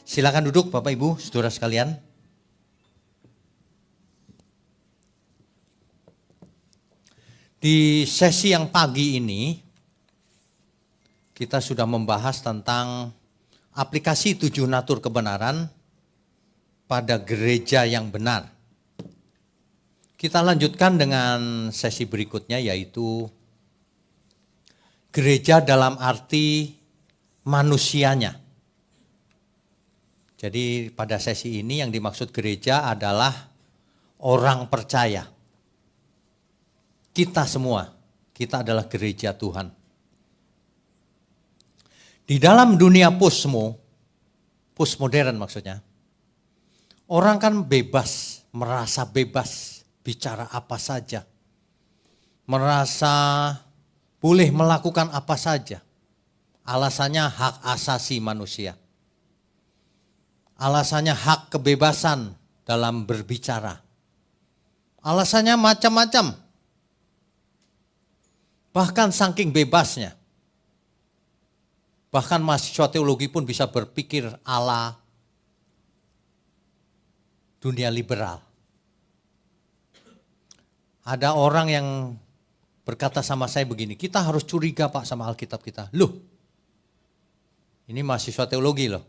Silakan duduk Bapak Ibu, saudara sekalian. Di sesi yang pagi ini, kita sudah membahas tentang aplikasi 7 natur kebenaran pada gereja yang benar. Kita lanjutkan dengan sesi berikutnya, yaitu gereja dalam arti manusianya. Jadi pada sesi ini yang dimaksud gereja adalah orang percaya. Kita semua, kita adalah gereja Tuhan. Di dalam dunia postmodern maksudnya, orang kan bebas, merasa bebas bicara apa saja. Merasa boleh melakukan apa saja. Alasannya hak asasi manusia. Alasannya hak kebebasan dalam berbicara. Alasannya macam-macam. Bahkan saking bebasnya. Bahkan mahasiswa teologi pun bisa berpikir ala dunia liberal. Ada orang yang berkata sama saya begini, kita harus curiga Pak sama Alkitab kita. Loh, ini mahasiswa teologi loh.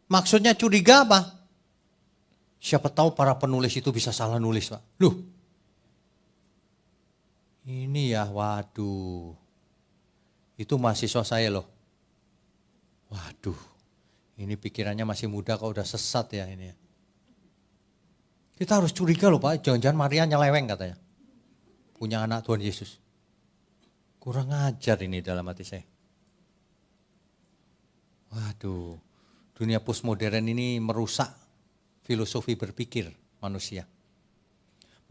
Maksudnya curiga apa? Siapa tahu para penulis itu bisa salah nulis Pak. Loh, ini ya waduh, itu mahasiswa saya loh. Waduh, ini pikirannya masih muda kok udah sesat ya ini. Kita harus curiga loh Pak, jangan-jangan Maria nyeleweng katanya. Punya anak Tuhan Yesus. Kurang ajar ini dalam hati saya. Waduh, dunia postmodern ini merusak filosofi berpikir manusia.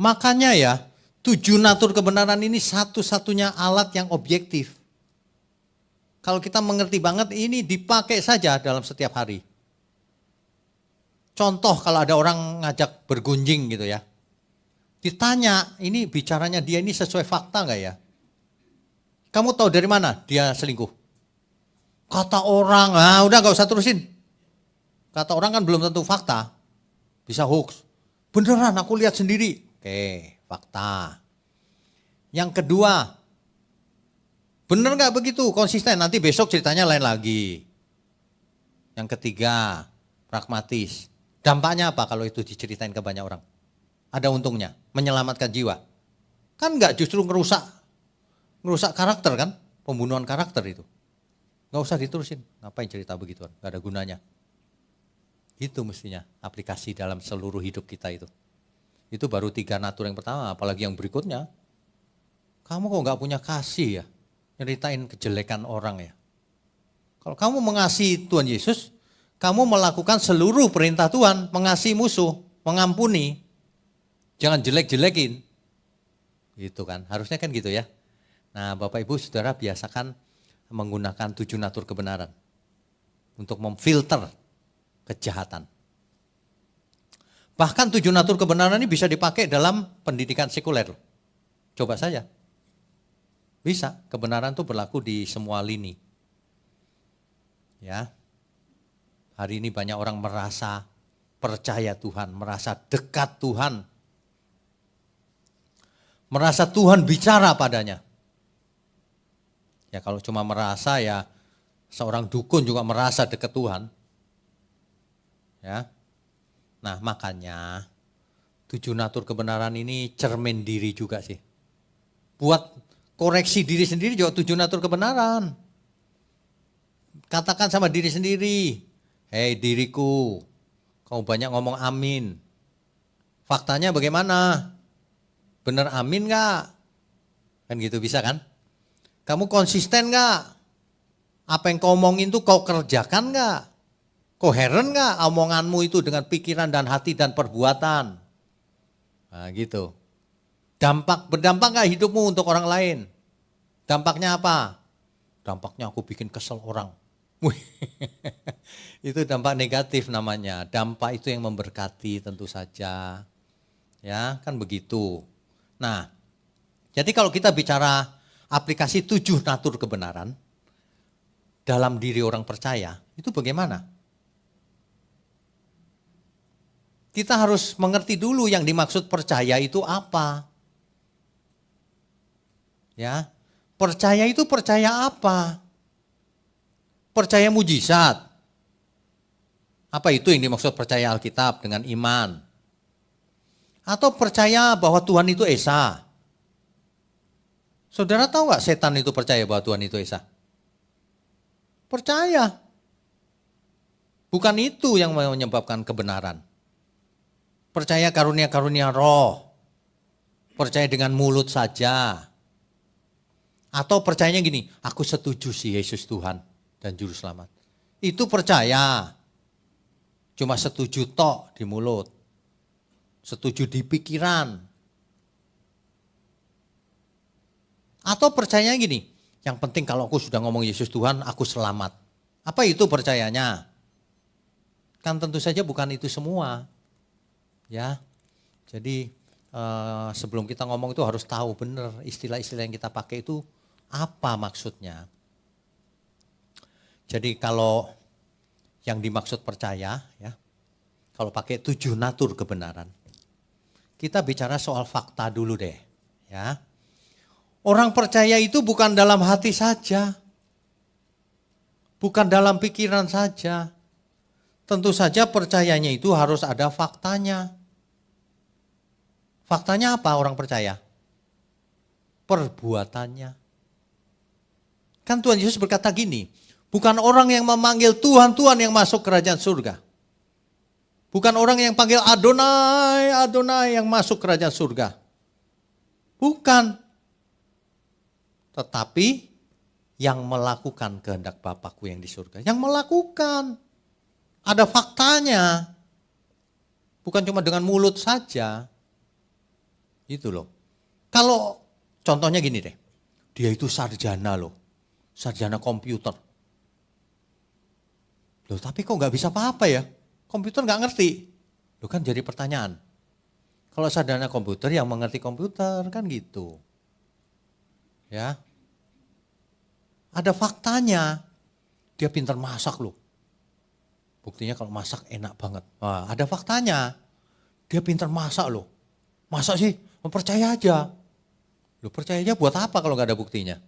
Makanya ya, 7 natur kebenaran ini satu-satunya alat yang objektif. Kalau kita mengerti banget ini dipakai saja dalam setiap hari. Contoh kalau ada orang ngajak bergunjing gitu ya. Ditanya, ini bicaranya dia ini sesuai fakta enggak ya? Kamu tahu dari mana dia selingkuh? Kata orang, udah gak usah terusin. Kata orang kan belum tentu fakta, bisa hoax. Beneran aku lihat sendiri, oke fakta. Yang kedua, bener gak begitu konsisten, nanti besok ceritanya lain lagi. Yang ketiga, pragmatis. Dampaknya apa kalau itu diceritain ke banyak orang? Ada untungnya, menyelamatkan jiwa. Kan gak justru ngerusak karakter kan, pembunuhan karakter itu. Gak usah diterusin, ngapain cerita begituan, gak ada gunanya. Itu mestinya aplikasi dalam seluruh hidup kita itu. Itu baru 3 natur yang pertama, apalagi yang berikutnya. Kamu kok gak punya kasih ya, nyeritain kejelekan orang ya. Kalau kamu mengasihi Tuhan Yesus, kamu melakukan seluruh perintah Tuhan, mengasihi musuh, mengampuni. Jangan jelek-jelekin. Gitu kan, harusnya kan gitu ya. Nah Bapak Ibu Saudara biasakan menggunakan 7 natur kebenaran untuk memfilter kejahatan. Bahkan 7 natur kebenaran ini bisa dipakai dalam pendidikan sekuler. Coba saja. Bisa, kebenaran itu berlaku di semua lini. Ya. Hari ini banyak orang merasa percaya Tuhan, merasa dekat Tuhan. Merasa Tuhan bicara padanya. Ya kalau cuma merasa ya seorang dukun juga merasa dekat Tuhan. Ya. Nah makanya 7 natur kebenaran ini cermin diri juga sih. Buat koreksi diri sendiri juga 7 natur kebenaran. Katakan sama diri sendiri, hei diriku, kamu banyak ngomong amin. Faktanya bagaimana? Benar amin gak? Kan gitu bisa kan? Kamu konsisten gak? Apa yang kau omongin tuh kau kerjakan gak? Koheren gak omonganmu itu dengan pikiran dan hati dan perbuatan? Nah gitu. Berdampak gak hidupmu untuk orang lain? Dampaknya apa? Dampaknya aku bikin kesel orang. Itu dampak negatif namanya. Dampak itu yang memberkati tentu saja. Ya kan begitu. Nah jadi kalau kita bicara aplikasi 7 natur kebenaran dalam diri orang percaya, itu bagaimana? Kita harus mengerti dulu yang dimaksud percaya itu apa. Ya, percaya itu percaya apa? Percaya mujizat. Apa itu yang dimaksud percaya Alkitab dengan iman? Atau percaya bahwa Tuhan itu Esa? Saudara tahu nggak setan itu percaya bahwa Tuhan itu Esa? Percaya. Bukan itu yang menyebabkan kebenaran. Percaya karunia-karunia roh. Percaya dengan mulut saja. Atau percayanya gini, aku setuju sih Yesus Tuhan dan Juru Selamat. Itu percaya. Cuma setuju tok di mulut. Setuju di pikiran. Atau percayanya gini, yang penting kalau aku sudah ngomong Yesus Tuhan, aku selamat. Apa itu percayanya? Kan tentu saja bukan itu semua. Ya, jadi sebelum kita ngomong itu harus tahu benar istilah-istilah yang kita pakai itu apa maksudnya. Jadi kalau yang dimaksud percaya, ya, kalau pakai 7 natur kebenaran, kita bicara soal fakta dulu deh. Ya, orang percaya itu bukan dalam hati saja, bukan dalam pikiran saja. Tentu saja percayanya itu harus ada faktanya. Faktanya apa orang percaya? Perbuatannya. Kan Tuhan Yesus berkata gini, bukan orang yang memanggil Tuhan, Tuhan yang masuk kerajaan surga. Bukan orang yang panggil Adonai, Adonai yang masuk kerajaan surga. Bukan. Tetapi yang melakukan kehendak Bapakku yang di surga. Yang melakukan. Ada faktanya. Bukan cuma dengan mulut saja. Gitu loh. Kalau contohnya gini deh. Dia itu sarjana loh. Sarjana komputer. Loh tapi kok gak bisa apa-apa ya? Komputer gak ngerti. Loh kan jadi pertanyaan. Kalau sarjana komputer yang mengerti komputer kan gitu. Ya. Ada faktanya. Dia pintar masak loh. Buktinya kalau masak enak banget. Wah, ada faktanya. Dia pintar masak loh. Masa sih? Percaya aja. Loh percaya aja buat apa kalau gak ada buktinya?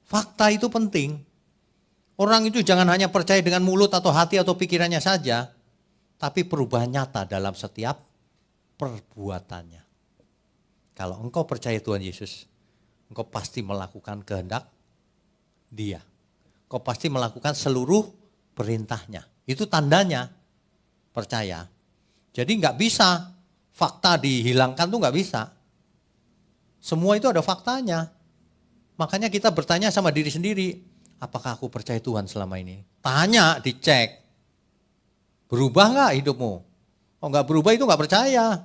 Fakta itu penting. Orang itu jangan hanya percaya dengan mulut atau hati atau pikirannya saja. Tapi perubahan nyata dalam setiap perbuatannya. Kalau engkau percaya Tuhan Yesus, engkau pasti melakukan kehendak Dia. Engkau pasti melakukan seluruh perintahnya. Itu tandanya percaya. Jadi nggak bisa fakta dihilangkan tuh nggak bisa. Semua itu ada faktanya. Makanya kita bertanya sama diri sendiri, apakah aku percaya Tuhan selama ini? Tanya, dicek. Berubah nggak hidupmu? Oh nggak berubah itu nggak percaya.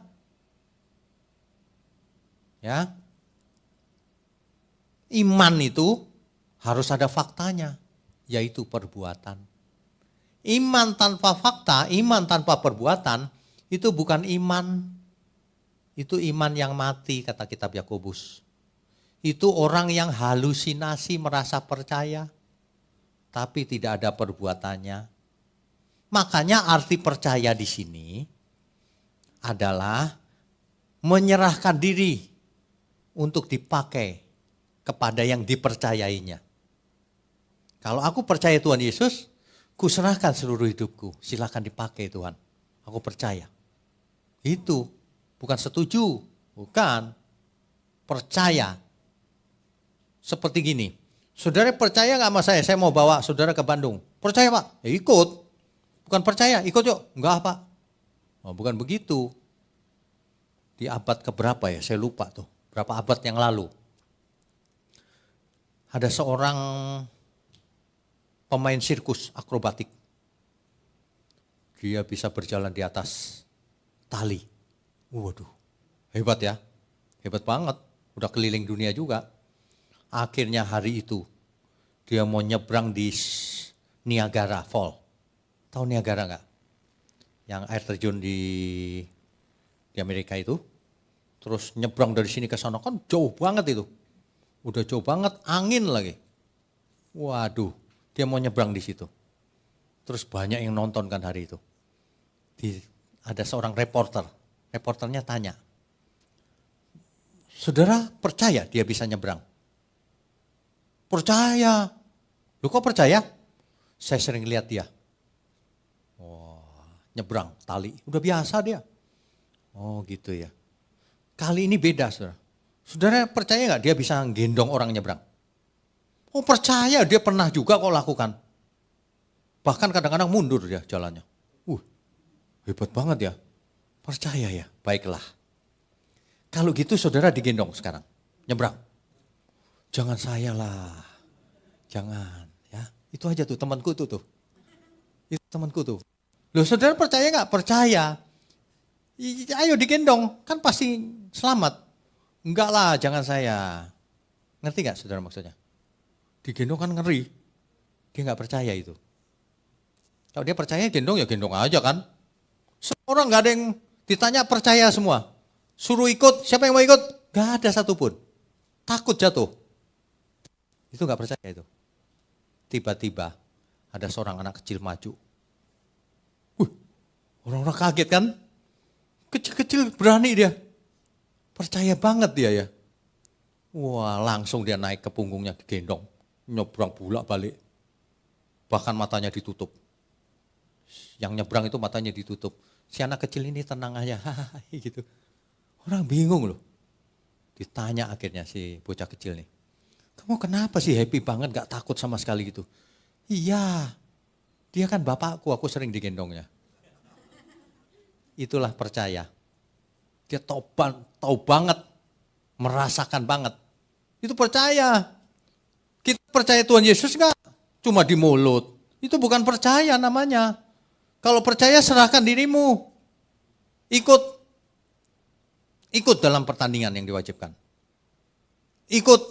Ya. Iman itu harus ada faktanya, yaitu perbuatan. Iman tanpa fakta, iman tanpa perbuatan, itu bukan iman. Itu iman yang mati, kata kitab Yakobus. Itu orang yang halusinasi merasa percaya, tapi tidak ada perbuatannya. Makanya arti percaya di sini adalah menyerahkan diri untuk dipakai kepada yang dipercayainya. Kalau aku percaya Tuhan Yesus, ku serahkan seluruh hidupku, silakan dipakai Tuhan. Aku percaya. Itu bukan setuju, bukan percaya. Seperti gini, saudara percaya gak sama saya mau bawa saudara ke Bandung? Percaya Pak? Ya ikut. Bukan percaya, ikut yuk. Enggak Pak. Oh, bukan begitu. Di abad keberapa ya, saya lupa tuh. Berapa abad yang lalu. Ada seorang pemain sirkus akrobatik. Dia bisa berjalan di atas tali. Waduh, hebat ya. Hebat banget. Udah keliling dunia juga. Akhirnya hari itu dia mau nyebrang di Niagara Fall. Tahu Niagara enggak? Yang air terjun di Amerika itu. Terus nyebrang dari sini ke sana kan jauh banget itu. Udah jauh banget, angin lagi. Waduh, dia mau nyebrang di situ. Terus banyak yang nonton kan hari itu. ada seorang reporter. Reporternya tanya, saudara percaya dia bisa nyebrang? Percaya. Lu kok percaya? Saya sering lihat dia. Wah, nyebrang tali. Udah biasa dia. Oh gitu ya. Kali ini beda saudara. Saudara percaya nggak dia bisa gendong orang nyebrang? Oh percaya, dia pernah juga kok lakukan. Bahkan kadang-kadang mundur dia jalannya. Hebat banget ya. Percaya ya, baiklah. Kalau gitu saudara digendong sekarang, nyebrang. Jangan saya lah, jangan ya. Itu aja tuh temanku tuh. Itu temanku tuh. Loh saudara percaya nggak? Percaya. Ayo digendong, kan pasti selamat. Enggak lah, jangan saya. Ngerti nggak saudara maksudnya? Digendong kan ngeri. Dia nggak percaya itu. Kalau dia percaya gendong ya gendong aja kan. Semua orang nggak ada yang ditanya percaya semua. Suruh ikut, siapa yang mau ikut? Gak ada satupun. Takut jatuh. Itu gak percaya itu. Tiba-tiba ada seorang anak kecil maju. Orang-orang kaget kan? Kecil-kecil berani dia. Percaya banget dia ya. Wah langsung dia naik ke punggungnya digendong. Nyebrang bulak balik. Bahkan matanya ditutup. Yang nyebrang itu matanya ditutup. Si anak kecil ini tenang aja. Gitu. Orang bingung loh. Ditanya akhirnya si bocah kecil nih. Kamu kenapa sih happy banget gak takut sama sekali gitu? Iya, dia kan bapakku, aku sering digendongnya. Itulah percaya. Dia tahu banget, merasakan banget. Itu percaya. Kita percaya Tuhan Yesus gak? Cuma di mulut. Itu bukan percaya namanya. Kalau percaya serahkan dirimu. Ikut dalam pertandingan yang diwajibkan. Ikut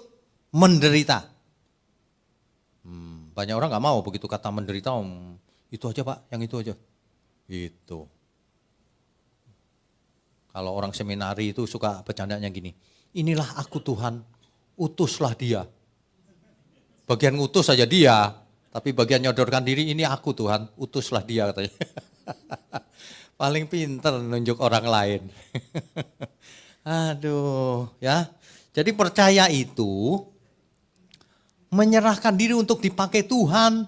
menderita. Banyak orang gak mau begitu kata menderita. Itu aja Pak, yang itu aja. Itu. Kalau orang seminari itu suka bercandanya gini. Inilah aku Tuhan, utuslah dia. Bagian ngutus saja dia. Tapi bagian nyodorkan diri, ini aku Tuhan, utuslah dia katanya. Paling pinter nunjuk orang lain. Aduh ya. Jadi percaya itu menyerahkan diri untuk dipakai Tuhan.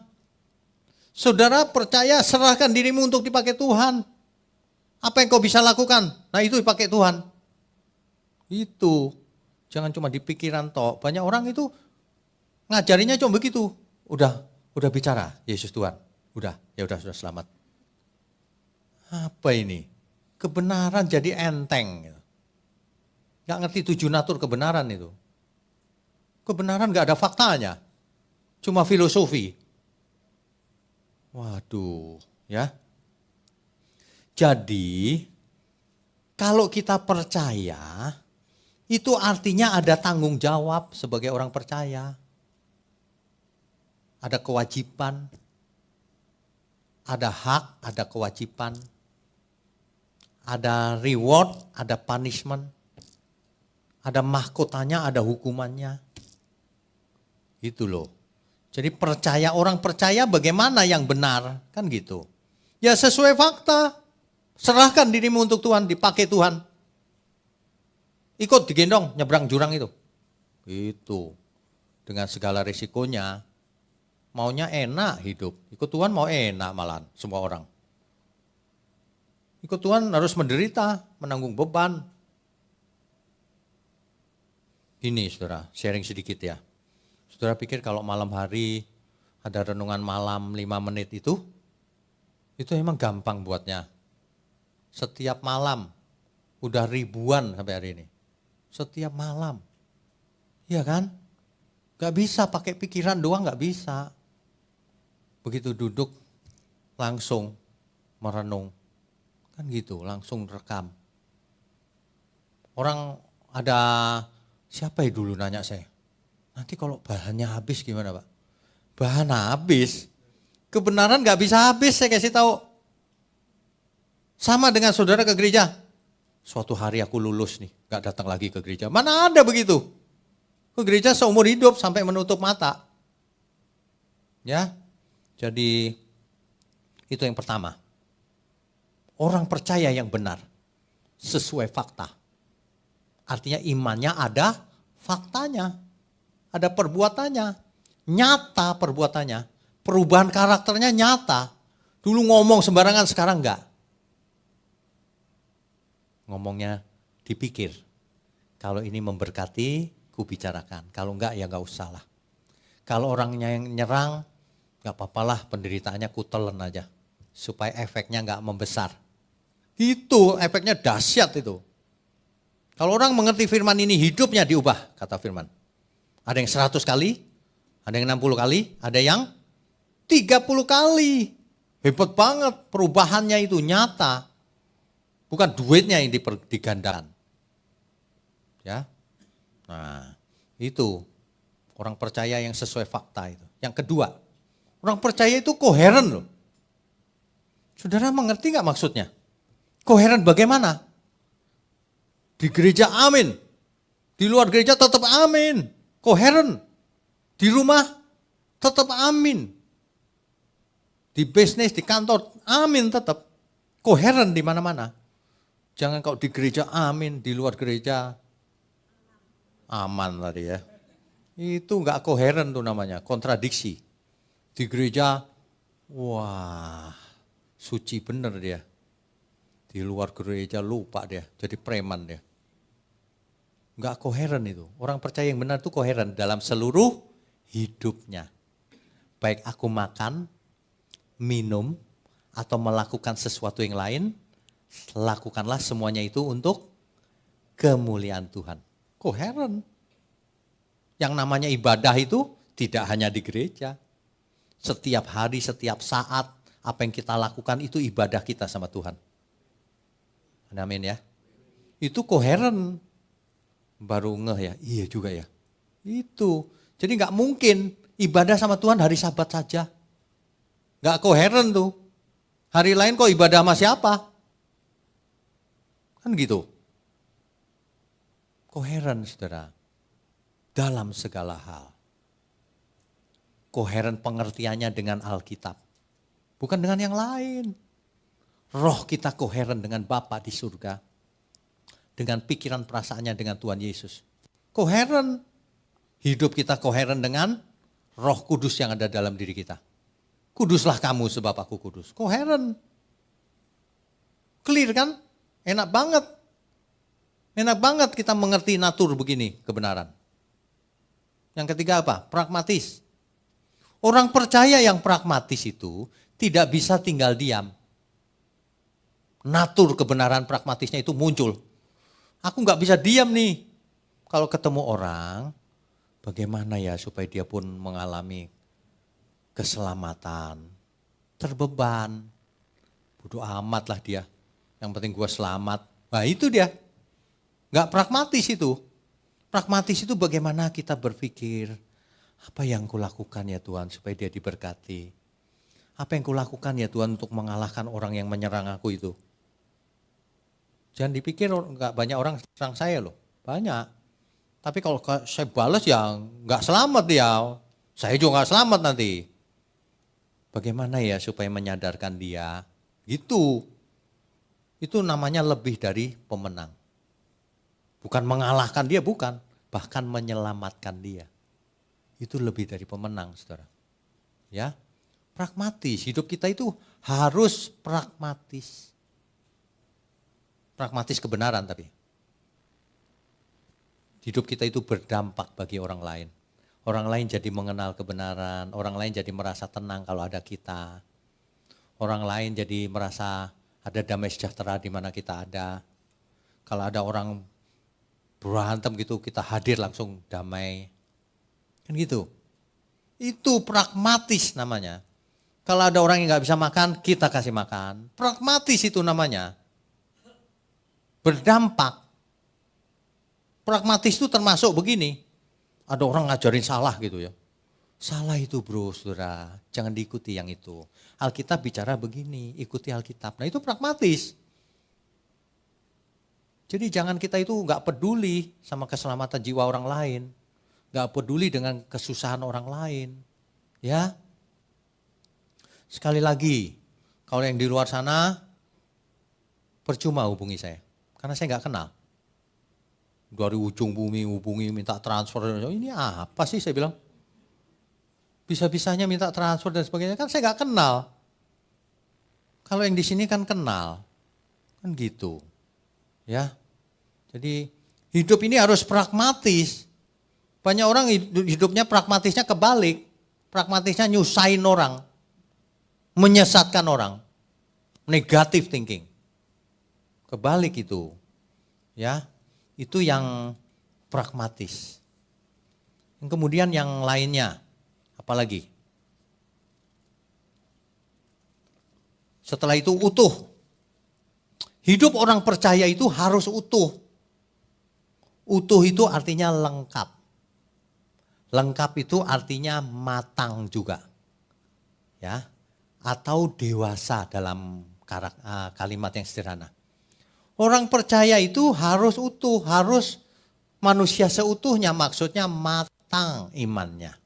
Saudara percaya serahkan dirimu untuk dipakai Tuhan. Apa yang kau bisa lakukan? Nah itu dipakai Tuhan. Itu. Jangan cuma di pikiran toh. Banyak orang itu ngajarinya cuma begitu. Udah bicara, Yesus Tuhan. Udah, ya udah sudah selamat. Apa ini? Kebenaran jadi enteng. Gak ngerti 7 natur kebenaran itu. Kebenaran gak ada faktanya. Cuma filosofi. Waduh, ya. Jadi, kalau kita percaya, itu artinya ada tanggung jawab sebagai orang percaya. Ada kewajiban, ada hak, ada kewajiban, ada reward, ada punishment, ada mahkotanya, ada hukumannya. Itu loh. Jadi percaya, orang percaya bagaimana yang benar, kan gitu. Ya sesuai fakta, serahkan dirimu untuk Tuhan, dipakai Tuhan. Ikut digendong, nyebrang jurang itu. Itu, dengan segala risikonya. Maunya enak hidup, ikut Tuhan mau enak malahan semua orang. Ikut Tuhan harus menderita, menanggung beban. Ini saudara, sharing sedikit ya. Saudara pikir kalau malam hari ada renungan malam 5 menit itu emang gampang buatnya. Setiap malam, udah ribuan sampai hari ini. Setiap malam, iya kan? Gak bisa pakai pikiran doang, gak bisa. Begitu duduk langsung merenung. Kan gitu, langsung rekam. Orang ada, siapa ya dulu nanya saya, nanti kalau bahannya habis gimana Pak? Bahan habis? Kebenaran gak bisa habis, saya kasih tahu. Sama dengan saudara ke gereja. Suatu hari aku lulus nih, gak datang lagi ke gereja. Mana ada begitu? Ke gereja seumur hidup sampai menutup mata. Ya. Jadi itu yang pertama. Orang percaya yang benar, sesuai fakta. Artinya imannya ada faktanya, ada perbuatannya, nyata perbuatannya, perubahan karakternya nyata. Dulu ngomong sembarangan, sekarang enggak. Ngomongnya dipikir, kalau ini memberkati, ku bicarakan. Kalau enggak ya enggak usah lah. Kalau orangnya yang nyerang, enggak apa-apalah penderitaannya ku telan aja. Supaya efeknya enggak membesar. Itu efeknya dahsyat itu. Kalau orang mengerti firman ini, hidupnya diubah, kata firman. Ada yang 100 kali, ada yang 60 kali, ada yang 30 kali. Hebat banget, perubahannya itu nyata. Bukan duitnya yang digandakan. Ya. Nah, itu orang percaya yang sesuai fakta itu. Yang kedua, orang percaya itu koheren loh. Saudara mengerti nggak maksudnya? Koheren bagaimana? Di gereja amin. Di luar gereja tetap amin. Koheren. Di rumah tetap amin. Di bisnis, di kantor amin tetap. Koheren di mana-mana. Jangan kalau di gereja amin, di luar gereja aman tadi ya. Itu enggak koheren tuh namanya, kontradiksi. Di gereja, wah suci bener dia. Di luar gereja lupa dia, jadi preman dia. Enggak koheren itu. Orang percaya yang benar itu koheren dalam seluruh hidupnya. Baik aku makan, minum, atau melakukan sesuatu yang lain, lakukanlah semuanya itu untuk kemuliaan Tuhan. Koheren. Yang namanya ibadah itu tidak hanya di gereja. Setiap hari, setiap saat, apa yang kita lakukan itu ibadah kita sama Tuhan. Amin ya. Itu koheren. Baru ngeh ya, iya juga ya. Itu. Jadi gak mungkin ibadah sama Tuhan hari Sabat saja. Gak koheren tuh. Hari lain kok ibadah sama siapa? Kan gitu. Koheren saudara. Dalam segala hal. Koheren pengertiannya dengan Alkitab. Bukan dengan yang lain. Roh kita koheren dengan Bapa di surga. Dengan pikiran perasaannya dengan Tuhan Yesus. Koheren. Hidup kita koheren dengan Roh Kudus yang ada dalam diri kita. Kuduslah kamu sebab aku kudus. Koheren. Clear kan? Enak banget. Enak banget kita mengerti natur begini, kebenaran. Yang ketiga apa? Pragmatis. Orang percaya yang pragmatis itu tidak bisa tinggal diam. Natur kebenaran pragmatisnya itu muncul. Aku gak bisa diam nih. Kalau ketemu orang, bagaimana ya supaya dia pun mengalami keselamatan. Terbeban. Bodoh amat lah dia. Yang penting gue selamat. Nah itu dia. Gak pragmatis itu. Pragmatis itu bagaimana kita berpikir. Apa yang kulakukan ya Tuhan supaya dia diberkati. Apa yang kulakukan ya Tuhan untuk mengalahkan orang yang menyerang aku itu. Jangan dipikir gak banyak orang serang saya loh. Banyak. Tapi kalau saya balas ya gak selamat dia. Saya juga gak selamat nanti. Bagaimana ya supaya menyadarkan dia. Gitu. Itu namanya lebih dari pemenang. Bukan mengalahkan dia, bukan. Bahkan menyelamatkan dia. Itu lebih dari pemenang, saudara. Ya, pragmatis. Hidup kita itu harus pragmatis. Pragmatis kebenaran tapi. Hidup kita itu berdampak bagi orang lain. Orang lain jadi mengenal kebenaran. Orang lain jadi merasa tenang kalau ada kita. Orang lain jadi merasa ada damai sejahtera di mana kita ada. Kalau ada orang berantem gitu, kita hadir langsung damai. Kan gitu. Itu pragmatis namanya. Kalau ada orang yang gak bisa makan, kita kasih makan. Pragmatis itu namanya. Berdampak. Pragmatis itu termasuk begini. Ada orang ngajarin salah gitu ya. Salah itu bro, saudara. Jangan diikuti yang itu. Alkitab bicara begini, ikuti Alkitab. Nah itu pragmatis. Jadi jangan kita itu gak peduli sama keselamatan jiwa orang lain. Gak peduli dengan kesusahan orang lain. Ya. Sekali lagi, kalau yang di luar sana percuma hubungi saya. Karena saya nggak kenal. Dari ujung bumi hubungi minta transfer. Ini apa sih saya bilang? Bisa-bisanya minta transfer dan sebagainya. Kan saya nggak kenal. Kalau yang di sini kan kenal. Kan gitu. Ya. Jadi hidup ini harus pragmatis. Banyak orang hidupnya pragmatisnya kebalik. Pragmatisnya nyusahin orang. Menyesatkan orang. Negative thinking. Kebalik itu. Ya. Itu yang pragmatis. Kemudian yang lainnya. Apalagi? Setelah itu utuh. Hidup orang percaya itu harus utuh. Utuh itu artinya lengkap. Lengkap itu artinya matang juga. Ya. Atau dewasa dalam kalimat yang sederhana. Orang percaya itu harus utuh, harus manusia seutuhnya, maksudnya matang imannya.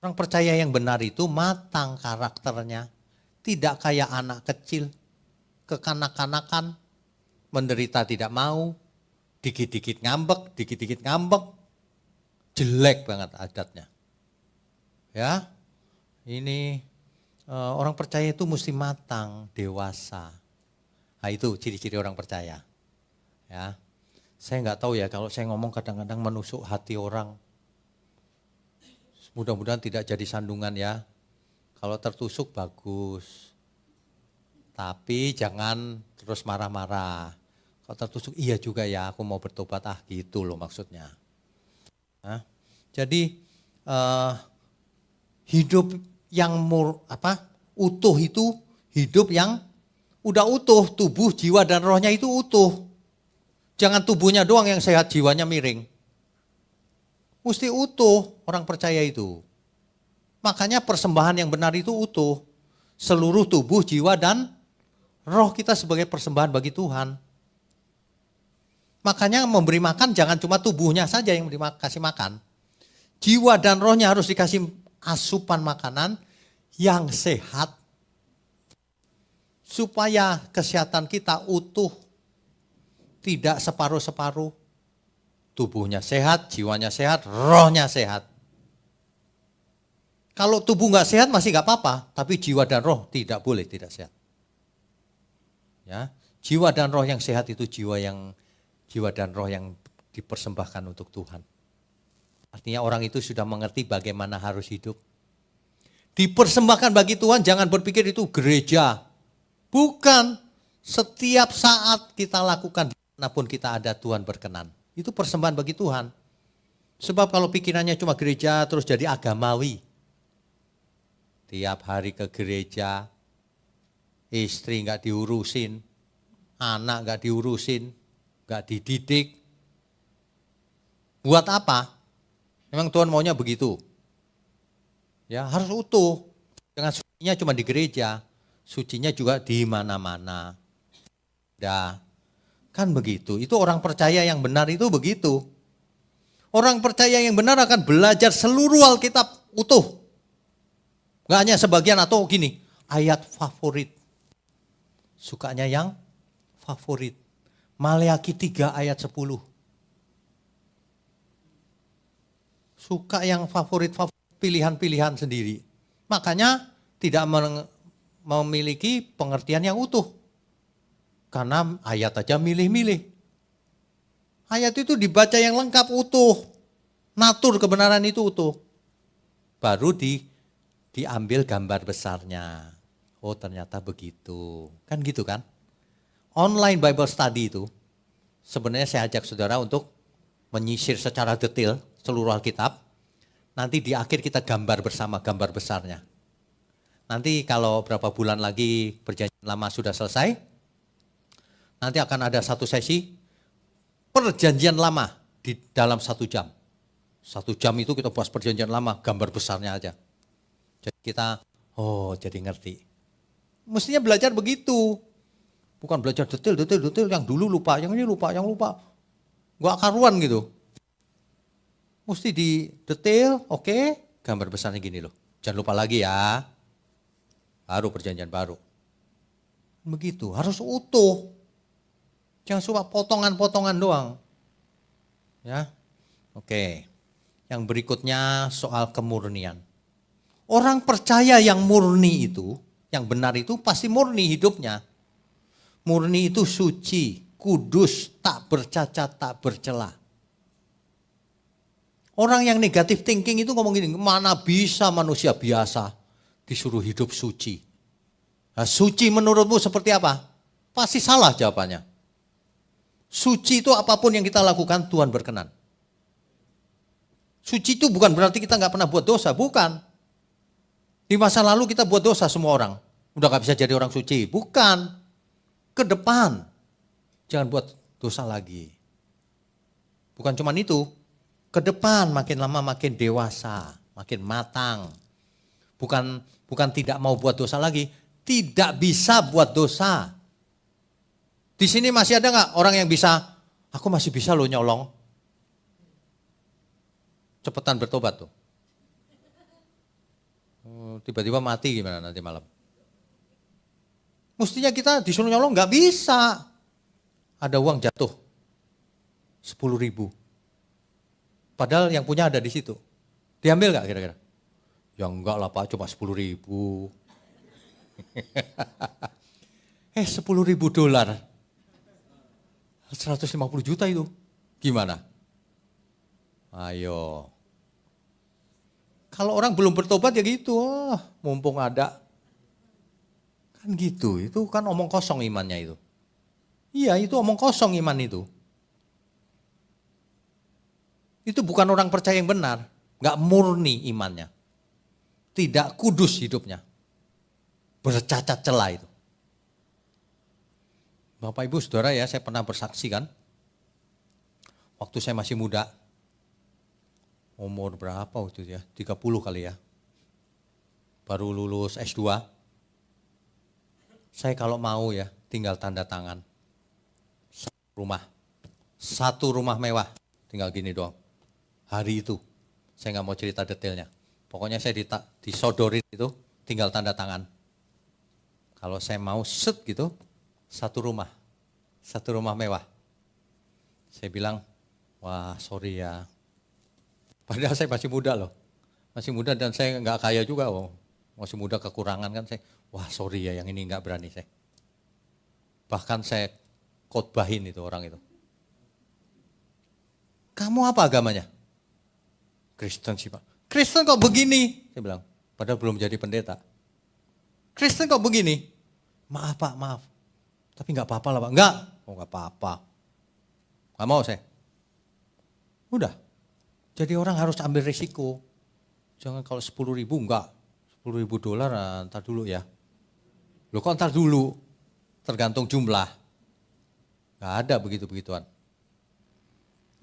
Orang percaya yang benar itu matang karakternya, tidak kayak anak kecil, kekanak-kanakan, menderita tidak mau, dikit-dikit ngambek, jelek banget adatnya. Ya, ini orang percaya itu mesti matang, dewasa. Nah itu ciri-ciri orang percaya. Ya, saya nggak tahu ya kalau saya ngomong kadang-kadang menusuk hati orang. Mudah-mudahan tidak jadi sandungan ya. Kalau tertusuk bagus. Tapi jangan terus marah-marah. Kalau tertusuk iya juga ya aku mau bertobat gitu loh maksudnya. Nah, jadi hidup yang utuh itu hidup yang udah utuh, tubuh, jiwa, dan rohnya itu utuh. Jangan tubuhnya doang yang sehat, jiwanya miring. Mesti utuh orang percaya itu. Makanya persembahan yang benar itu utuh. Seluruh tubuh, jiwa, dan roh kita sebagai persembahan bagi Tuhan. Makanya memberi makan jangan cuma tubuhnya saja yang dikasih makan. Jiwa dan rohnya harus dikasih asupan makanan yang sehat. Supaya kesehatan kita utuh, tidak separuh-separuh. Tubuhnya sehat, jiwanya sehat, rohnya sehat. Kalau tubuh nggak sehat masih nggak apa-apa, tapi jiwa dan roh tidak boleh tidak sehat. Ya, jiwa dan roh yang sehat itu jiwa dan roh yang dipersembahkan untuk Tuhan. Artinya orang itu sudah mengerti bagaimana harus hidup. Dipersembahkan bagi Tuhan, jangan berpikir itu gereja. Bukan, setiap saat kita lakukan dimanapun kita ada Tuhan berkenan. Itu persembahan bagi Tuhan. Sebab kalau pikirannya cuma gereja terus jadi agamawi. Tiap hari ke gereja, istri nggak diurusin, anak nggak diurusin, nggak dididik. Buat apa? Memang Tuhan maunya begitu. Ya harus utuh. Jangan sucinya cuma di gereja. Sucinya juga di mana-mana. Dah, kan begitu. Itu orang percaya yang benar itu begitu. Orang percaya yang benar akan belajar seluruh Alkitab utuh. Gak hanya sebagian atau gini, ayat favorit. Sukanya yang favorit. Maleakhi 3 ayat 10. Suka yang favorit pilihan-pilihan sendiri. Makanya tidak memiliki pengertian yang utuh. Karena ayat aja milih-milih. Ayat itu dibaca yang lengkap utuh. Natur kebenaran itu utuh. Baru diambil gambar besarnya. Oh ternyata begitu. Kan gitu kan? Online Bible Study itu sebenarnya saya ajak saudara untuk menyisir secara detail seluruh Alkitab. Nanti di akhir kita gambar bersama gambar besarnya. Nanti kalau berapa bulan lagi perjanjian lama sudah selesai, nanti akan ada satu sesi perjanjian lama di dalam 1 jam. 1 jam itu kita bahas perjanjian lama, gambar besarnya aja. Jadi kita, jadi ngerti. Mestinya belajar begitu. Bukan belajar detail, yang dulu lupa, yang ini lupa, yang lupa. Gak karuan gitu. Mesti di detail, oke, gambar besarnya gini loh. Jangan lupa lagi ya. Baru perjanjian baru. Begitu, harus utuh. Jangan cuma potongan-potongan doang. Ya. Oke. Yang berikutnya soal kemurnian. Orang percaya yang murni itu, yang benar itu pasti murni hidupnya. Murni itu suci, kudus, tak bercacat, tak bercela. Orang yang negatif thinking itu ngomong gini, mana bisa manusia biasa disuruh hidup suci. Nah, suci menurutmu seperti apa? Pasti salah jawabannya. Suci itu apapun yang kita lakukan Tuhan berkenan. Suci itu bukan berarti kita nggak pernah buat dosa, bukan. Di masa lalu kita buat dosa semua orang. Udah gak bisa jadi orang suci, bukan. Ke depan, jangan buat dosa lagi. Bukan cuma itu, ke depan makin lama makin dewasa, makin matang. Bukan tidak mau buat dosa lagi, tidak bisa buat dosa. Di sini masih ada nggak orang yang bisa, aku masih bisa loh nyolong. Cepetan bertobat tuh. Tiba-tiba mati gimana nanti malam. Mestinya kita disuruh nyolong nggak bisa. Ada uang jatuh 10.000. Padahal yang punya ada di situ. Diambil nggak kira-kira? Ya enggak lah Pak, cuma 10.000. 10.000 dolar. 150 juta itu. Gimana? Ayo. Kalau orang belum bertobat ya gitu, mumpung ada. Kan gitu, itu kan omong kosong imannya itu. Iya, itu omong kosong iman itu. Itu bukan orang percaya yang benar, gak murni imannya. Tidak kudus hidupnya. Bercacat celah itu. Bapak Ibu Saudara ya, saya pernah bersaksi kan. Waktu saya masih muda, umur berapa waktu itu ya, 30 kali ya. Baru lulus S2. Saya kalau mau ya, tinggal tanda tangan. Satu rumah mewah, tinggal gini doang. Hari itu, saya nggak mau cerita detailnya. Pokoknya saya disodorin itu, tinggal tanda tangan. Kalau saya mau set gitu, satu rumah mewah. Saya bilang, wah sorry ya. Padahal saya masih muda loh. Masih muda dan saya nggak kaya juga. Masih muda kekurangan kan saya. Wah sorry ya yang ini nggak berani saya. Bahkan saya khotbahin itu orang itu. Kamu apa agamanya? Kristen sih Pak. Kristen kok begini? Saya bilang. Padahal belum jadi pendeta. Kristen kok begini? Maaf Pak, maaf. Tapi nggak apa-apa lah Pak. Nggak. Oh nggak apa-apa. Nggak mau saya. Udah. Jadi orang harus ambil risiko. Jangan kalau 10.000 enggak. 10.000 dolar ntar dulu ya. Loh kok ntar dulu? Tergantung jumlah. Enggak ada begitu-begituan.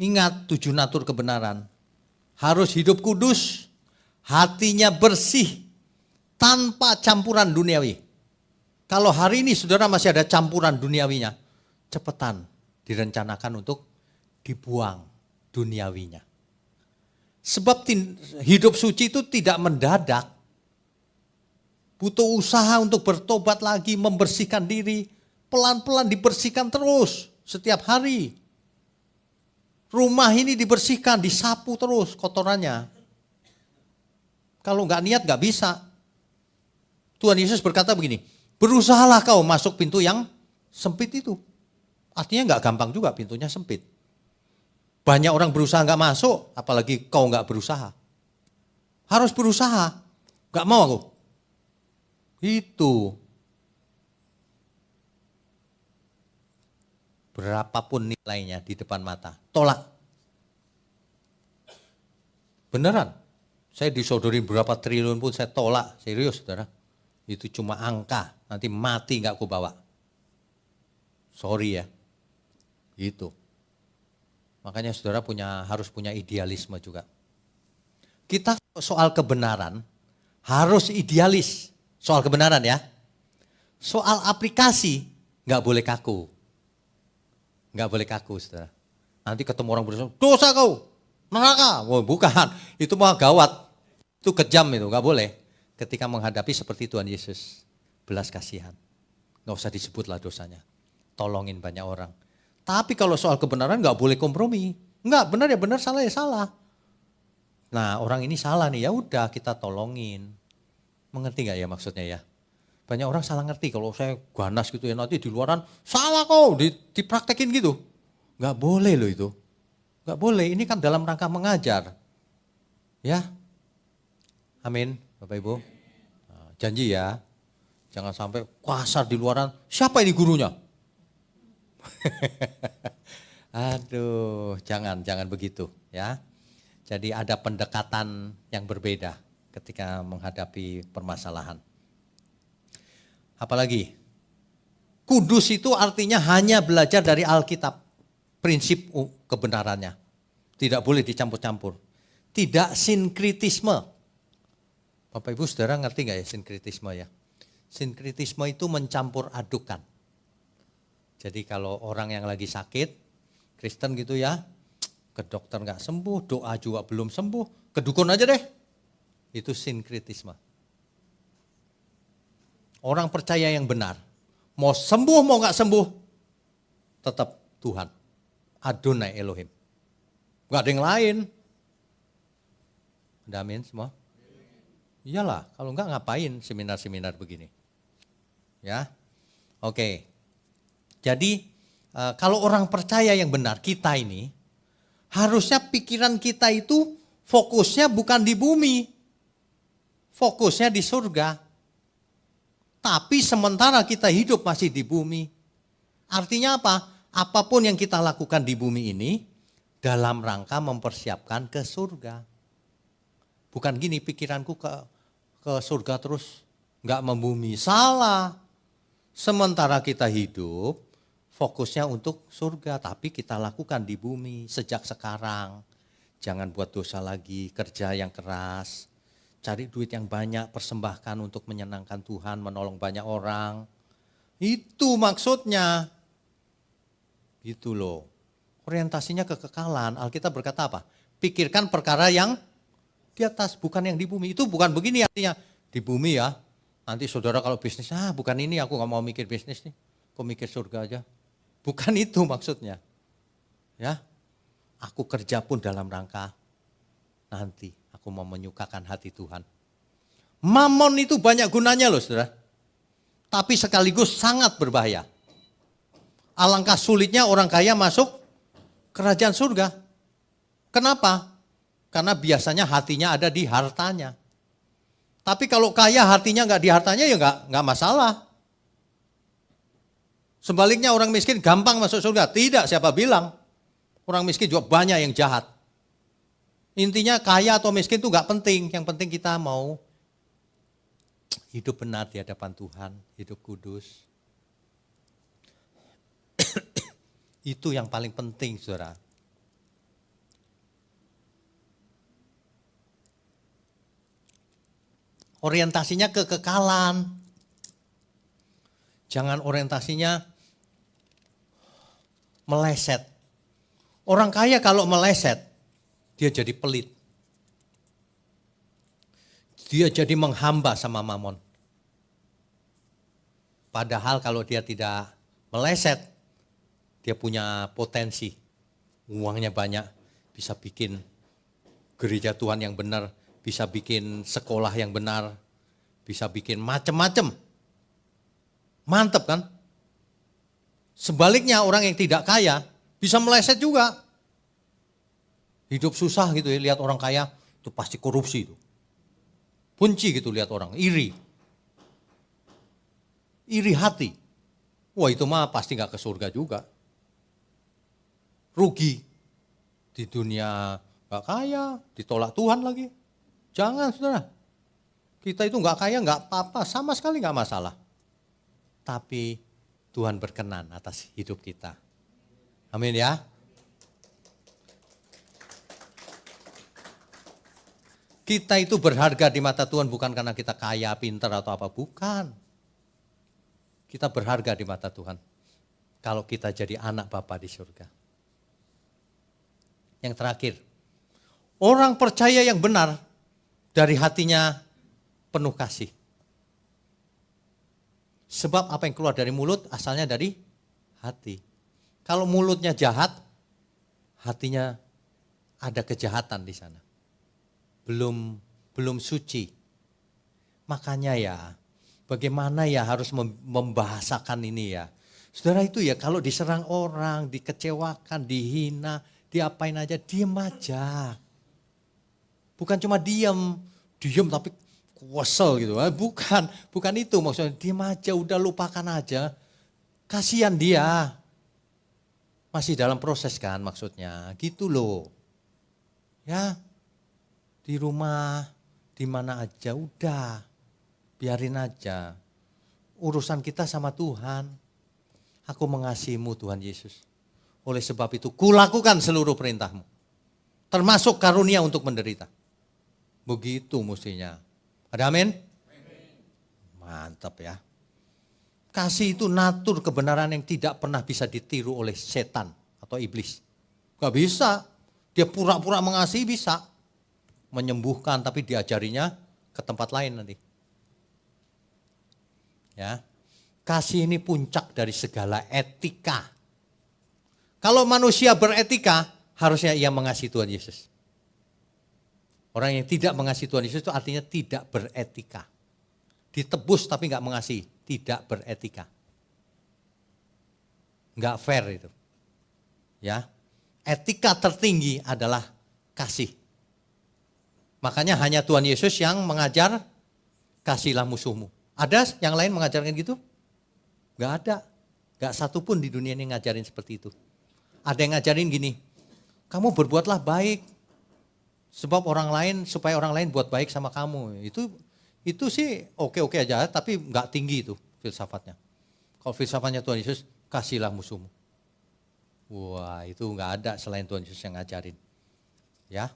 Ingat 7 natur kebenaran. Harus hidup kudus. Hatinya bersih. Tanpa campuran duniawi. Kalau hari ini saudara masih ada campuran duniawinya. Cepetan direncanakan untuk dibuang duniawinya. Sebab hidup suci itu tidak mendadak. Butuh usaha untuk bertobat lagi, membersihkan diri. Pelan-pelan dibersihkan terus setiap hari. Rumah ini dibersihkan, disapu terus kotorannya. Kalau nggak niat nggak bisa. Tuhan Yesus berkata begini, berusahalah kau masuk pintu yang sempit itu. Artinya nggak gampang juga, pintunya sempit. Banyak orang berusaha nggak masuk, apalagi kau nggak berusaha. Harus berusaha, nggak mau aku. Itu. Berapapun nilainya di depan mata, tolak. Beneran, saya disodorin berapa triliun pun saya tolak, serius saudara. Itu cuma angka, nanti mati nggak aku bawa. Sorry ya, gitu. Makanya saudara harus punya idealisme juga. Kita soal kebenaran harus idealis. Soal kebenaran ya. Soal aplikasi nggak boleh kaku. Nggak boleh kaku saudara. Nanti ketemu orang berusaha, dosa kau, neraka. Oh, bukan, itu mah gawat. Itu kejam itu, nggak boleh. Ketika menghadapi seperti Tuhan Yesus, belas kasihan. Nggak usah disebutlah dosanya. Tolongin banyak orang. Tapi kalau soal kebenaran nggak boleh kompromi. Enggak, benar ya benar, salah ya salah. Nah orang ini salah nih, ya udah kita tolongin. Mengerti nggak ya maksudnya ya? Banyak orang salah ngerti kalau saya ganas gitu ya, nanti di luaran salah kok, dipraktekin gitu. Nggak boleh loh itu. Nggak boleh, ini kan dalam rangka mengajar. Ya, amin Bapak Ibu. Nah, janji ya, jangan sampai kasar di luaran, siapa ini gurunya? Aduh, jangan begitu ya. Jadi ada pendekatan yang berbeda ketika menghadapi permasalahan. Apalagi, kudus itu artinya hanya belajar dari Alkitab. Prinsip kebenarannya. Tidak boleh dicampur-campur. Tidak sinkritisme. Bapak Ibu saudara ngerti gak ya sinkritisme ya? Sinkritisme itu mencampur adukan. Jadi kalau orang yang lagi sakit, Kristen gitu ya, ke dokter gak sembuh, doa juga belum sembuh, ke dukun aja deh. Itu sinkritisme. Orang percaya yang benar, mau sembuh mau gak sembuh, tetap Tuhan, Adonai Elohim. Gak ada yang lain. Ada amin semua? Iyalah, kalau enggak ngapain seminar-seminar begini. Ya, oke. Jadi kalau orang percaya yang benar, kita ini, harusnya pikiran kita itu fokusnya bukan di bumi. Fokusnya di surga. Tapi sementara kita hidup masih di bumi. Artinya apa? Apapun yang kita lakukan di bumi ini dalam rangka mempersiapkan ke surga. Bukan gini pikiranku ke surga terus nggak membumi. Salah. Sementara kita hidup fokusnya untuk surga. Tapi kita lakukan di bumi sejak sekarang. Jangan buat dosa lagi, kerja yang keras. Cari duit yang banyak, persembahkan untuk menyenangkan Tuhan, menolong banyak orang. Itu maksudnya. Gitu loh. Orientasinya kekekalan. Alkitab berkata apa? Pikirkan perkara yang di atas, bukan yang di bumi. Itu bukan begini artinya. Di bumi ya, nanti saudara kalau bisnis, bukan ini aku gak mau mikir bisnis nih. Aku mikir surga aja. Bukan itu maksudnya. Ya, aku kerja pun dalam rangka nanti. Aku mau menyukakan hati Tuhan. Mamon itu banyak gunanya loh saudara. Tapi sekaligus sangat berbahaya. Alangkah sulitnya orang kaya masuk kerajaan surga. Kenapa? Karena biasanya hatinya ada di hartanya. Tapi kalau kaya hatinya nggak di hartanya ya nggak masalah. Sebaliknya orang miskin gampang masuk surga. Tidak, siapa bilang. Orang miskin juga banyak yang jahat. Intinya kaya atau miskin itu gak penting. Yang penting kita mau hidup benar di hadapan Tuhan, hidup kudus. Itu yang paling penting, saudara. Orientasinya kekekalan. Jangan orientasinya meleset. Orang kaya kalau meleset, dia jadi pelit. Dia jadi menghamba sama mamon. Padahal kalau dia tidak meleset, dia punya potensi. Uangnya banyak, bisa bikin gereja Tuhan yang benar, bisa bikin sekolah yang benar, bisa bikin macam-macam. Mantap kan? Sebaliknya orang yang tidak kaya bisa meleset juga. Hidup susah gitu ya, lihat orang kaya itu pasti korupsi itu. Benci gitu lihat orang, iri. Iri hati. Wah itu mah pasti gak ke surga juga. Rugi. Di dunia gak kaya, ditolak Tuhan lagi. Jangan saudara. Kita itu gak kaya gak apa-apa, sama sekali gak masalah. Tapi Tuhan berkenan atas hidup kita. Amin ya. Kita itu berharga di mata Tuhan bukan karena kita kaya, pintar atau apa, bukan. Kita berharga di mata Tuhan kalau kita jadi anak Bapa di surga. Yang terakhir, orang percaya yang benar dari hatinya penuh kasih. Sebab apa yang keluar dari mulut asalnya dari hati. Kalau mulutnya jahat, hatinya ada kejahatan di sana. Belum suci. Makanya ya, bagaimana ya harus membahasakan ini ya. Saudara itu ya kalau diserang orang, dikecewakan, dihina, diapain aja, diem aja. Bukan cuma diem tapi kesel gitu. Bukan itu maksudnya, diem aja, udah lupakan aja. Kasihan dia. Masih dalam proses kan maksudnya, gitu loh. Ya, di rumah, di mana aja, udah. Biarin aja. Urusan kita sama Tuhan. Aku mengasihimu Tuhan Yesus. Oleh sebab itu, kulakukan seluruh perintahmu. Termasuk karunia untuk menderita. Begitu mestinya. Ada amin? Mantap ya. Kasih itu natur kebenaran yang tidak pernah bisa ditiru oleh setan atau iblis. Gak bisa. Dia pura-pura mengasihi bisa. Menyembuhkan tapi diajarinya ke tempat lain nanti. Ya. Kasih ini puncak dari segala etika. Kalau manusia beretika, harusnya ia mengasihi Tuhan Yesus. Orang yang tidak mengasihi Tuhan Yesus itu artinya tidak beretika. Ditebus tapi nggak mengasihi, tidak beretika. Nggak fair itu. Ya, etika tertinggi adalah kasih. Makanya hanya Tuhan Yesus yang mengajar kasihlah musuhmu. Ada yang lain mengajarkan gitu? Nggak ada. Nggak satu pun di dunia ini ngajarin seperti itu. Ada yang ngajarin gini, kamu berbuatlah baik. Sebab supaya orang lain buat baik sama kamu. Itu sih oke-oke aja, tapi nggak tinggi itu filsafatnya. Kalau filsafatnya Tuhan Yesus, kasihlah musuhmu. Wah, itu nggak ada selain Tuhan Yesus yang ngajarin. Ya.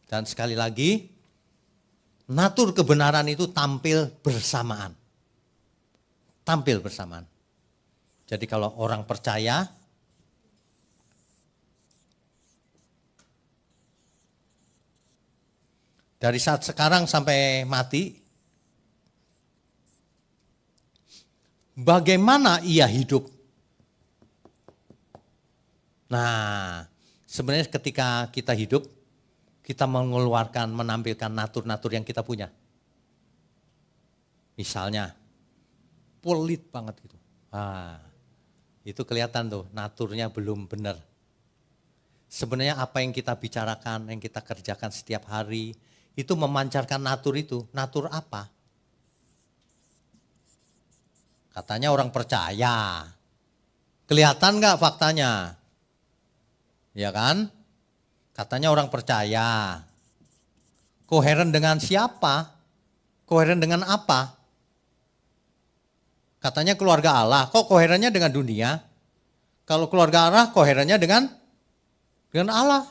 Dan sekali lagi, natur kebenaran itu tampil bersamaan. Tampil bersamaan. Jadi kalau orang percaya, dari saat sekarang sampai mati, bagaimana ia hidup? Nah, sebenarnya ketika kita hidup, kita menampilkan natur-natur yang kita punya. Misalnya, pelit banget gitu. Itu kelihatan tuh, naturnya belum benar. Sebenarnya apa yang kita bicarakan, yang kita kerjakan setiap hari, itu memancarkan natur itu. Natur apa? Katanya orang percaya. Kelihatan gak faktanya? Ya kan? Katanya orang percaya. Koheren dengan siapa? Koheren dengan apa? Katanya keluarga Allah. Kok koherennya dengan dunia? Kalau keluarga Allah, koherennya dengan Allah.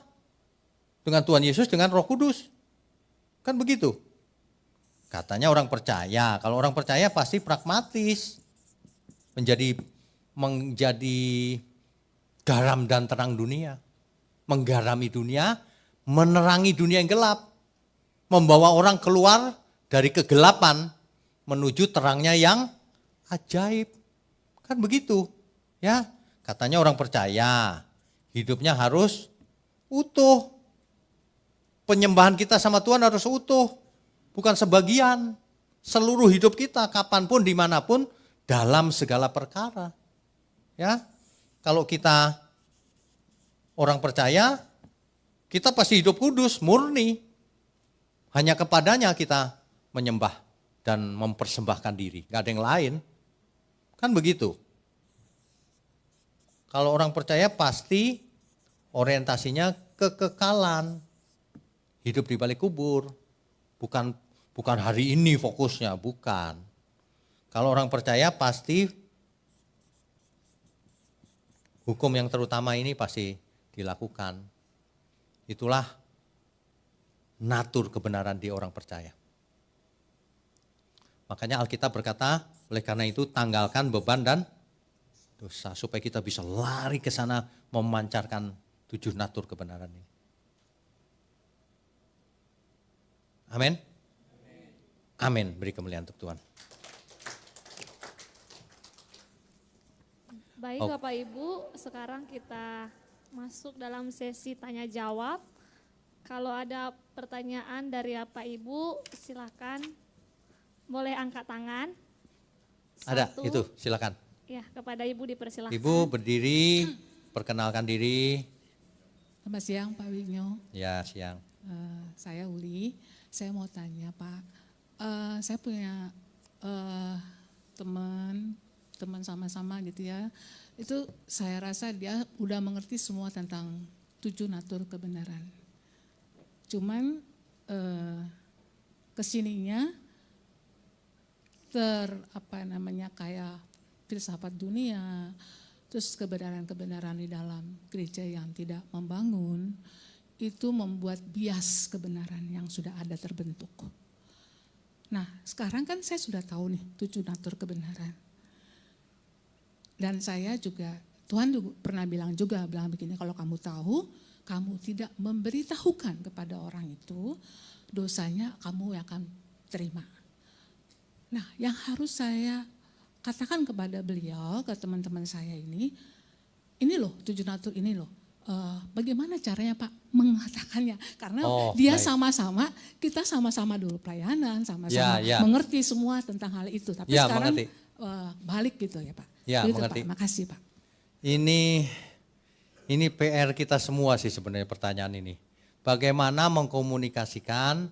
Dengan Tuhan Yesus, dengan Roh Kudus. Kan begitu. Katanya orang percaya. Kalau orang percaya pasti pragmatis. Menjadi garam dan terang dunia. Menggarami dunia, menerangi dunia yang gelap. Membawa orang keluar dari kegelapan menuju terangnya yang ajaib. Kan begitu. Ya, katanya orang percaya. Hidupnya harus utuh. Penyembahan kita sama Tuhan harus utuh, bukan sebagian. Seluruh hidup kita, kapanpun, dimanapun, dalam segala perkara. Ya, kalau kita orang percaya, kita pasti hidup kudus, murni. Hanya kepadanya kita menyembah dan mempersembahkan diri, gak ada yang lain. Kan begitu. Kalau orang percaya pasti orientasinya kekekalan. Hidup di balik kubur, bukan hari ini fokusnya, bukan. Kalau orang percaya pasti hukum yang terutama ini pasti dilakukan. Itulah natur kebenaran di orang percaya. Makanya Alkitab berkata, oleh karena itu tanggalkan beban dan dosa, supaya kita bisa lari ke sana memancarkan 7 natur kebenaran ini. Amin. Amin. Beri kemuliaan untuk Tuhan. Baik Oh. Bapak Ibu, sekarang kita masuk dalam sesi tanya jawab. Kalau ada pertanyaan dari Bapak Ibu, silakan boleh angkat tangan. Ada, Satu. itu silakan. Ya, kepada Ibu dipersilahkan. Ibu berdiri, perkenalkan diri. Selamat siang Pak Winyo. Ya, siang. Saya Uli. Saya mau tanya Pak, saya punya teman sama-sama gitu ya. Itu saya rasa dia udah mengerti semua tentang 7 natur kebenaran. Cuman kesininya kayak filsafat dunia, terus kebenaran-kebenaran di dalam gereja yang tidak membangun, itu membuat bias kebenaran yang sudah ada terbentuk. Nah sekarang kan saya sudah tahu nih 7 natur kebenaran. Dan saya juga, Tuhan pernah bilang begini, kalau kamu tahu, kamu tidak memberitahukan kepada orang itu, dosanya kamu yang akan terima. Nah yang harus saya katakan kepada beliau, ke teman-teman saya ini loh 7 natur ini loh. Bagaimana caranya Pak mengatakannya? Karena dia baik. sama-sama, kita sama-sama dulu pelayanan, sama-sama mengerti semua tentang hal itu. Tapi sekarang balik gitu ya Pak. Ya, gitu, mengerti. Pak. Makasih Pak. Ini PR kita semua sih sebenarnya pertanyaan ini. Bagaimana mengkomunikasikan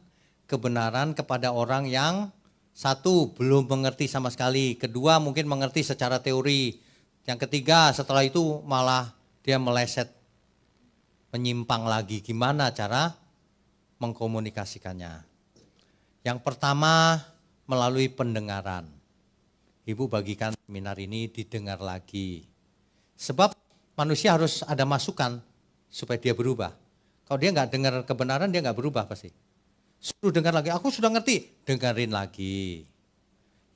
kebenaran kepada orang yang satu, belum mengerti sama sekali. Kedua, mungkin mengerti secara teori. Yang ketiga, setelah itu malah dia meleset, menyimpang lagi. Gimana cara mengkomunikasikannya? Yang pertama, melalui pendengaran. Ibu bagikan seminar ini didengar lagi. Sebab manusia harus ada masukan supaya dia berubah. Kalau dia nggak dengar kebenaran, dia nggak berubah pasti. Suruh dengar lagi, aku sudah ngerti, dengerin lagi.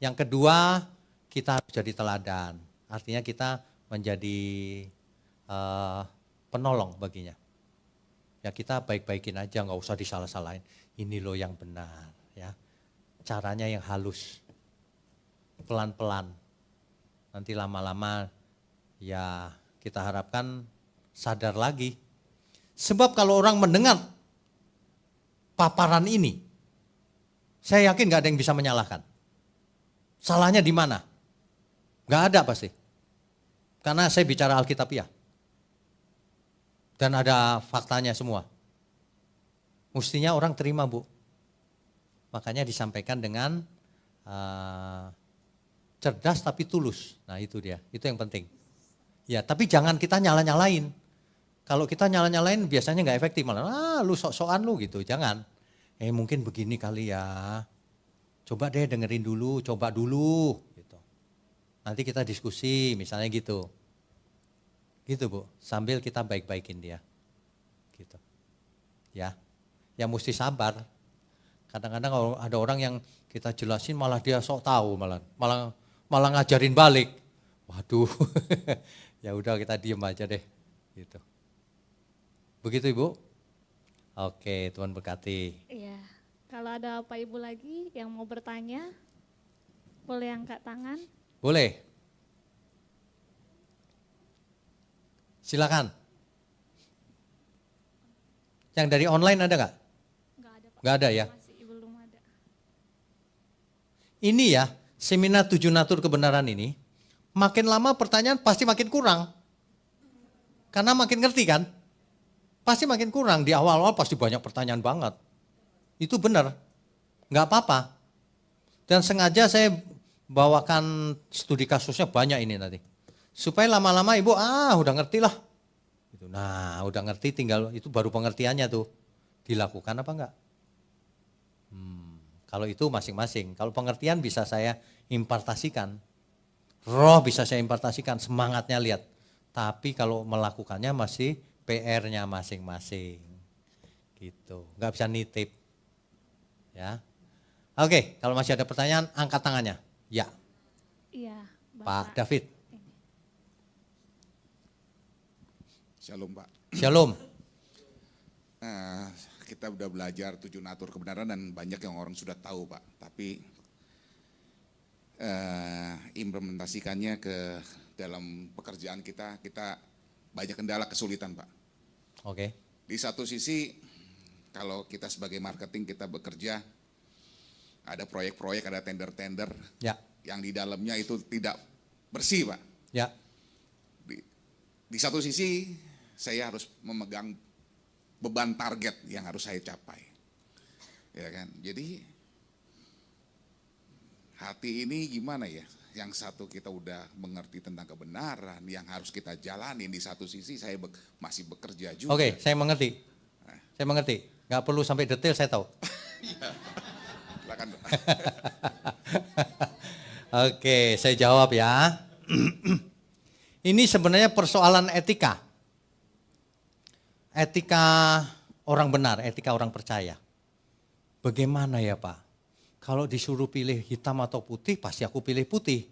Yang kedua, kita harus jadi teladan. Artinya kita menjadi penolong baginya. Ya kita baik-baikin aja, nggak usah disalah-salahin. Ini loh yang benar, ya. Caranya yang halus, pelan-pelan. Nanti lama-lama ya kita harapkan sadar lagi. Sebab kalau orang mendengar paparan ini, saya yakin gak ada yang bisa menyalahkan. Salahnya di mana? Gak ada pasti. Karena saya bicara Alkitabiah. Dan ada faktanya semua. Mestinya orang terima Bu. Makanya disampaikan dengan cerdas tapi tulus. Nah itu dia, itu yang penting. Ya tapi jangan kita nyala-nyalain. Kalau kita nyala-nyalain biasanya gak efektif. Malah lu sok-sokan lu gitu, jangan. Mungkin begini kali ya. Coba deh dengerin dulu, coba dulu gitu. Nanti kita diskusi misalnya gitu. Gitu Bu, sambil kita baik-baikin dia. Gitu. Ya. Ya mesti sabar. Kadang-kadang kalau ada orang yang kita jelasin malah dia sok tahu malah ngajarin balik. Waduh. Ya udah kita diem aja deh gitu. Begitu Ibu? Oke, Tuhan berkati. Iya, kalau ada Bapak Ibu lagi yang mau bertanya, boleh angkat tangan. Boleh. Silakan. Yang dari online ada nggak? Enggak ada Pak. Nggak ada ya? Masih belum ada. Ini ya, seminar 7 natur kebenaran ini, makin lama pertanyaan pasti makin kurang. Karena makin ngerti kan? Pasti makin kurang, di awal-awal pasti banyak pertanyaan banget. Itu benar, nggak apa-apa. Dan sengaja saya bawakan studi kasusnya banyak ini nanti. Supaya lama-lama ibu, udah ngerti lah. Nah udah ngerti tinggal itu baru pengertiannya tuh. Dilakukan apa enggak? Kalau itu masing-masing, kalau pengertian bisa saya impartasikan. Roh bisa saya impartasikan, semangatnya lihat. Tapi kalau melakukannya masih PR-nya masing-masing, gitu. Nggak bisa nitip, ya. Oke, kalau masih ada pertanyaan, angkat tangannya. Ya. Iya, Pak David. Shalom Pak. Shalom. Kita udah belajar 7 natur kebenaran dan banyak yang orang sudah tahu Pak. Tapi implementasikannya ke dalam pekerjaan kita banyak kendala kesulitan Pak. Oke. Di satu sisi kalau kita sebagai marketing kita bekerja, ada proyek-proyek, ada tender-tender Ya. yang di dalamnya itu tidak bersih Pak. Ya. Di satu sisi saya harus memegang beban target yang harus saya capai. Ya kan? Jadi hati ini gimana ya? Yang satu kita udah mengerti tentang kebenaran yang harus kita jalani, di satu sisi saya masih bekerja juga. Oke, saya mengerti. Saya mengerti. Nggak perlu sampai detail, saya tahu. Silakan. Oke, saya jawab ya. Ini sebenarnya persoalan etika. Etika orang benar, etika orang percaya. Bagaimana ya Pak? Kalau disuruh pilih hitam atau putih, pasti aku pilih putih.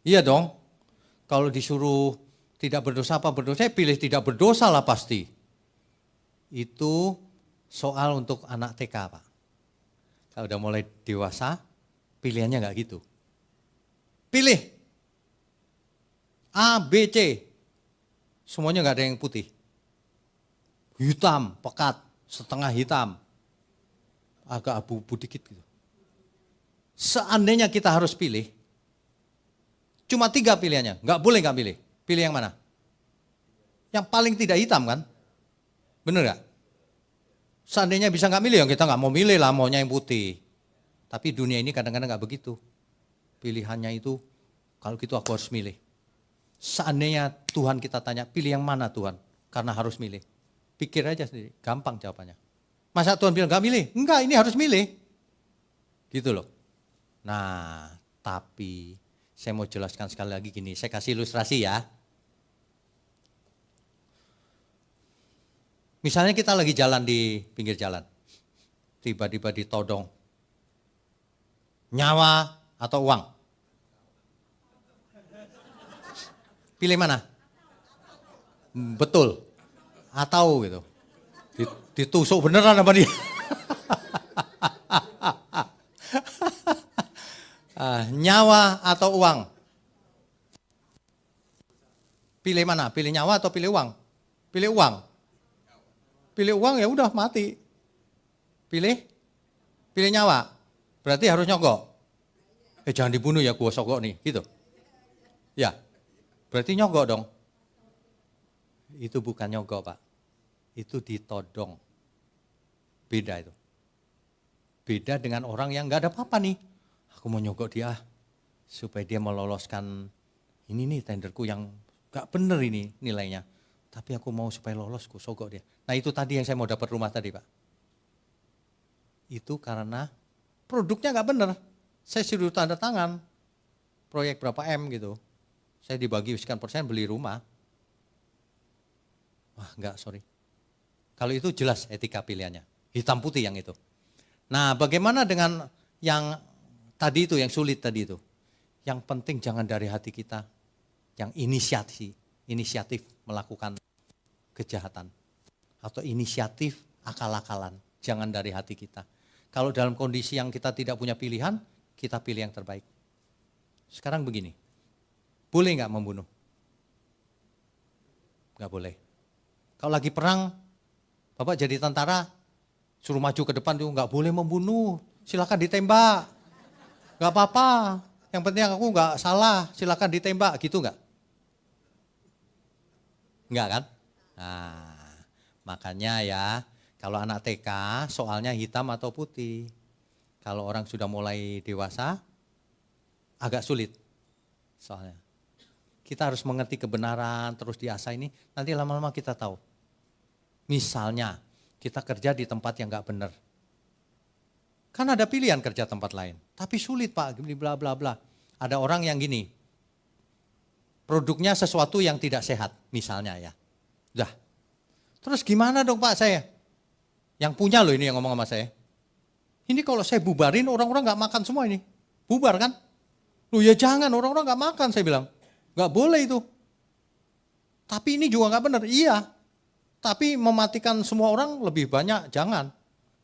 Iya dong. Kalau disuruh tidak berdosa apa berdosa, saya pilih tidak berdosa lah pasti. Itu soal untuk anak TK Pak. Kalau udah mulai dewasa, pilihannya nggak gitu. Pilih A, B, C. Semuanya nggak ada yang putih. Hitam, pekat, setengah hitam. Agak abu-abu dikit gitu. Seandainya kita harus pilih, cuma 3 pilihannya. Nggak boleh nggak pilih. Pilih yang mana? Yang paling tidak hitam kan? Bener nggak? Seandainya bisa nggak milih, kita nggak mau milih lah, maunya yang putih. Tapi dunia ini kadang-kadang nggak begitu. Pilihannya itu, kalau gitu aku harus milih. Seandainya Tuhan kita tanya, pilih yang mana Tuhan? Karena harus milih. Pikir aja sendiri, gampang jawabannya. Masa Tuhan bilang gak milih? Enggak, ini harus milih. Gitu loh. Nah, tapi saya mau jelaskan sekali lagi gini, saya kasih ilustrasi ya. Misalnya kita lagi jalan di pinggir jalan, tiba-tiba ditodong. Nyawa atau uang? Pilih mana? Betul. Atau gitu. Ditusuk beneran sama dia. Nyawa atau uang? Pilih mana? Pilih nyawa atau pilih uang? Pilih uang. Pilih uang ya udah mati. Pilih nyawa. Berarti harus nyogok. Jangan dibunuh ya, gua sogok nih, gitu. Ya. Berarti nyogok dong. Itu bukan nyogok Pak. Itu ditodong. Beda itu. Beda dengan orang yang gak ada apa-apa nih. Aku mau nyogok dia supaya dia meloloskan ini nih tenderku yang gak bener ini nilainya. Tapi aku mau supaya lolos, aku sogok dia. Nah itu tadi yang saya mau dapat rumah tadi Pak. Itu karena produknya gak bener. Saya suruh tanda tangan. Proyek berapa M gitu. Saya dibagi sekian persen beli rumah. Wah enggak, sorry. Kalau itu jelas etika pilihannya. Hitam putih yang itu. Nah bagaimana dengan yang tadi itu, yang sulit tadi itu. Yang penting jangan dari hati kita. Yang inisiatif melakukan kejahatan. Atau inisiatif akal-akalan. Jangan dari hati kita. Kalau dalam kondisi yang kita tidak punya pilihan, kita pilih yang terbaik. Sekarang begini. Boleh nggak membunuh? Nggak boleh. Kalau lagi perang, Bapak jadi tentara, suruh maju ke depan tuh nggak boleh membunuh. Silakan ditembak. Nggak apa-apa. Yang penting aku nggak salah. Silakan ditembak, gitu nggak? Nggak kan? Nah, makanya ya, kalau anak TK soalnya hitam atau putih. Kalau orang sudah mulai dewasa, agak sulit soalnya. Kita harus mengerti kebenaran, terus diasah ini, nanti lama-lama kita tahu. Misalnya, kita kerja di tempat yang gak benar. Kan ada pilihan kerja tempat lain, tapi sulit Pak, bla bla bla. Ada orang yang gini, produknya sesuatu yang tidak sehat, misalnya ya. Udah, terus gimana dong Pak saya? Yang punya loh ini yang ngomong sama saya. Ini kalau saya bubarin, orang-orang gak makan semua ini. Bubar kan? Loh ya jangan, orang-orang gak makan saya bilang. Gak boleh itu. Tapi ini juga gak benar. Iya. Tapi mematikan semua orang lebih banyak, jangan.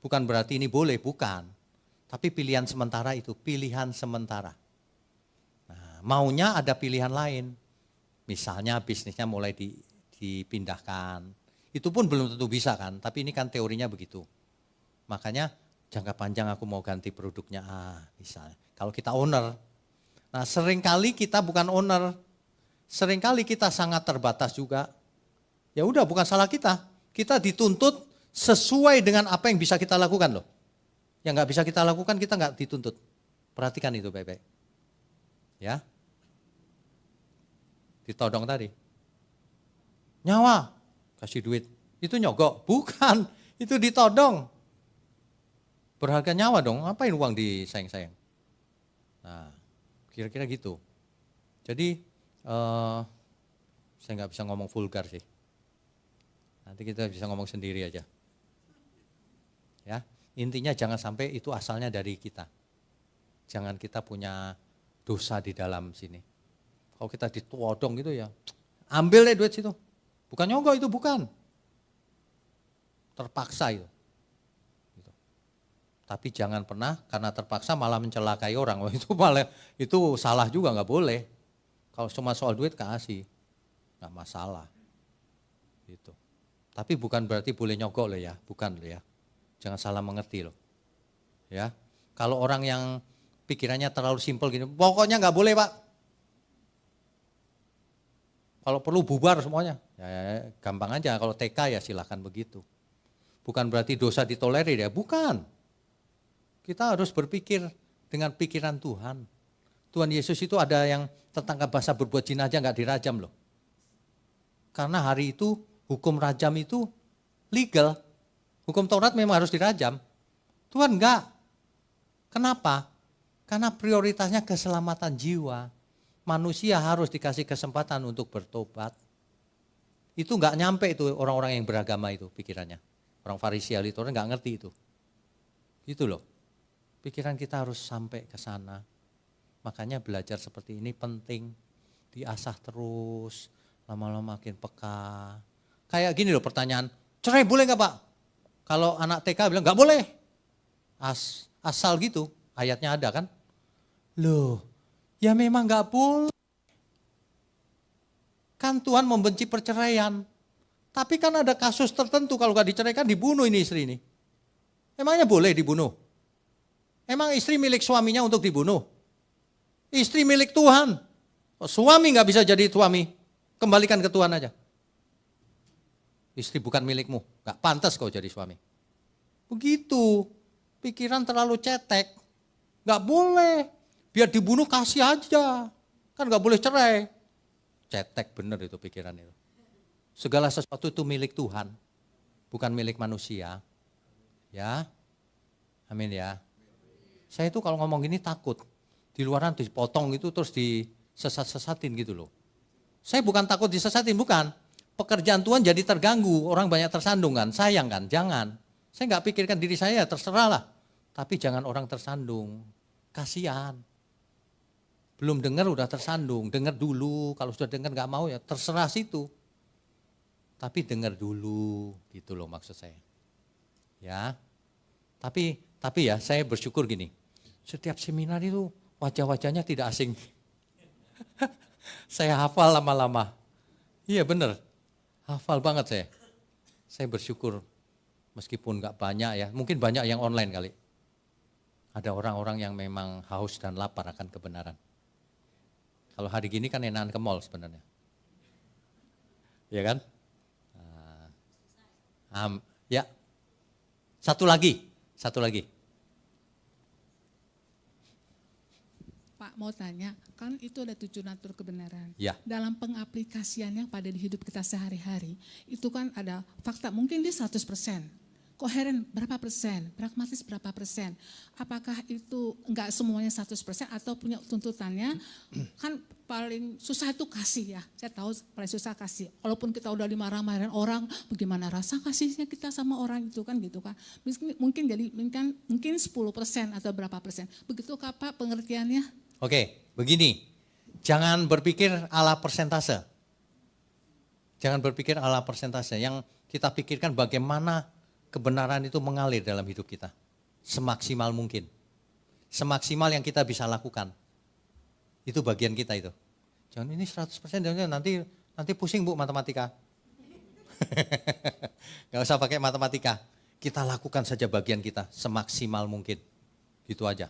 Bukan berarti ini boleh, bukan. Tapi pilihan sementara itu, pilihan sementara. Nah, maunya ada pilihan lain. Misalnya bisnisnya mulai dipindahkan. Itu pun belum tentu bisa kan, tapi ini kan teorinya begitu. Makanya jangka panjang aku mau ganti produknya misalnya. Kalau kita owner. Nah seringkali kita bukan owner, seringkali kita sangat terbatas juga. Ya udah bukan salah kita. Kita dituntut sesuai dengan apa yang bisa kita lakukan loh. Yang nggak bisa kita lakukan kita nggak dituntut. Perhatikan itu baik-baik. Ya. Ditodong tadi. Nyawa, kasih duit. Itu nyogok? Bukan, itu ditodong. Berharga nyawa dong, ngapain uang disayang-sayang? Nah, kira-kira gitu. Jadi, saya nggak bisa ngomong vulgar sih. Nanti kita bisa ngomong sendiri aja. Ya, intinya jangan sampai itu asalnya dari kita. Jangan kita punya dosa di dalam sini. Kalau kita ditodong gitu ya, ambil deh duit situ. Bukan nyogok itu, bukan. Terpaksa itu. Gitu. Tapi jangan pernah karena terpaksa malah mencelakai orang. Itu salah juga, nggak boleh. Kalau cuma soal duit kasih, nggak masalah. Gitu. Tapi bukan berarti boleh nyogok loh ya, bukan loh ya. Jangan salah mengerti loh. Ya, kalau orang yang pikirannya terlalu simpel gini, pokoknya nggak boleh Pak. Kalau perlu bubar semuanya, ya gampang aja. Kalau TK ya silahkan begitu. Bukan berarti dosa ditolerir ya, bukan. Kita harus berpikir dengan pikiran Tuhan. Tuhan Yesus itu ada yang tertangkap basah berbuat zina aja nggak dirajam loh. Karena hari itu hukum rajam itu legal. Hukum Taurat memang harus dirajam. Tuhan enggak. Kenapa? Karena prioritasnya keselamatan jiwa. Manusia harus dikasih kesempatan untuk bertobat. Itu enggak nyampe itu orang-orang yang beragama itu pikirannya. Orang Farisial itu orang enggak ngerti itu. Gitu loh. Pikiran kita harus sampai ke sana. Makanya belajar seperti ini penting. Diasah terus, lama-lama makin peka. Kayak gini loh pertanyaan, cerai boleh enggak Pak? Kalau anak TK bilang enggak boleh. Asal gitu, ayatnya ada kan? Loh, ya memang enggak boleh. Kan Tuhan membenci perceraian. Tapi kan ada kasus tertentu kalau enggak diceraikan dibunuh ini istri ini. Emangnya boleh dibunuh? Emang istri milik suaminya untuk dibunuh? Istri milik Tuhan. Suami enggak bisa jadi suami, kembalikan ke Tuhan aja. Istri bukan milikmu, enggak pantas kau jadi suami. Begitu, pikiran terlalu cetek. Enggak boleh, biar dibunuh kasih aja. Kan enggak boleh cerai. Cetek bener itu pikiran itu. Segala sesuatu itu milik Tuhan, bukan milik manusia. Ya, amin ya. Saya itu kalau ngomong gini takut. Di luaran dipotong itu terus disesat-sesatin gitu loh. Saya bukan takut disesatin, bukan. Pekerjaan Tuhan jadi terganggu, orang banyak tersandung kan, sayang kan, jangan. Saya nggak pikirkan diri saya, terserah lah. Tapi jangan orang tersandung, kasihan. Belum dengar udah tersandung, dengar dulu, kalau sudah dengar nggak mau ya terserah situ. Tapi dengar dulu, gitu loh maksud saya. Ya, tapi ya saya bersyukur gini, setiap seminar itu wajah-wajahnya tidak asing. Saya hafal lama-lama. Iya benar, hafal banget saya. Saya bersyukur meskipun nggak banyak ya, mungkin banyak yang online kali. Ada orang-orang yang memang haus dan lapar akan kebenaran. Kalau hari gini kan enakan ke mall sebenarnya. Ya kan? Ya, satu lagi. Pak mau tanya, kan itu ada 7 natur kebenaran. Ya. Dalam pengaplikasiannya pada di hidup kita sehari-hari, itu kan ada fakta, mungkin dia 100%. Koheren berapa persen, pragmatis berapa persen. Apakah itu enggak semuanya 100% atau punya tuntutannya, kan paling susah itu kasih ya. Saya tahu paling susah kasih. Walaupun kita udah dimarah-marahin orang, bagaimana rasa kasihnya kita sama orang itu kan gitu kan. Mungkin jadi mungkin 10% atau berapa persen. Begitukah Pak pengertiannya? Oke, begini. Jangan berpikir ala persentase. Jangan berpikir ala persentase. Yang kita pikirkan bagaimana kebenaran itu mengalir dalam hidup kita. Semaksimal mungkin. Semaksimal yang kita bisa lakukan. Itu bagian kita itu. Jangan ini 100%, nanti pusing Bu matematika. Gak usah pakai matematika. Kita lakukan saja bagian kita semaksimal mungkin. Gitu aja.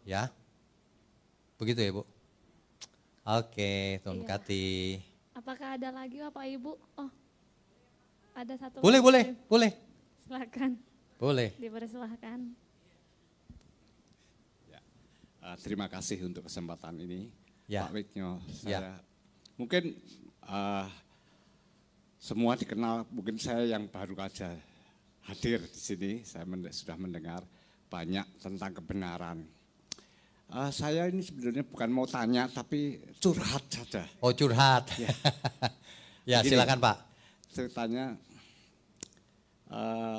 Ya. Begitu ya Bu? Oke, Tuhan Iya. berkati. Apakah ada lagi Bapak Ibu? Oh, ada satu. Boleh, lagi. boleh. Silakan, Boleh. dipersilahkan. Terima kasih untuk kesempatan ini, Ya. Pak Witnyo. Ya. Saya mungkin semua dikenal, mungkin saya yang baru aja hadir di sini, saya sudah mendengar banyak tentang kebenaran. Saya ini sebenarnya bukan mau tanya, tapi curhat saja. Oh curhat. Ya. Ya Begini, silakan Pak. Ceritanya,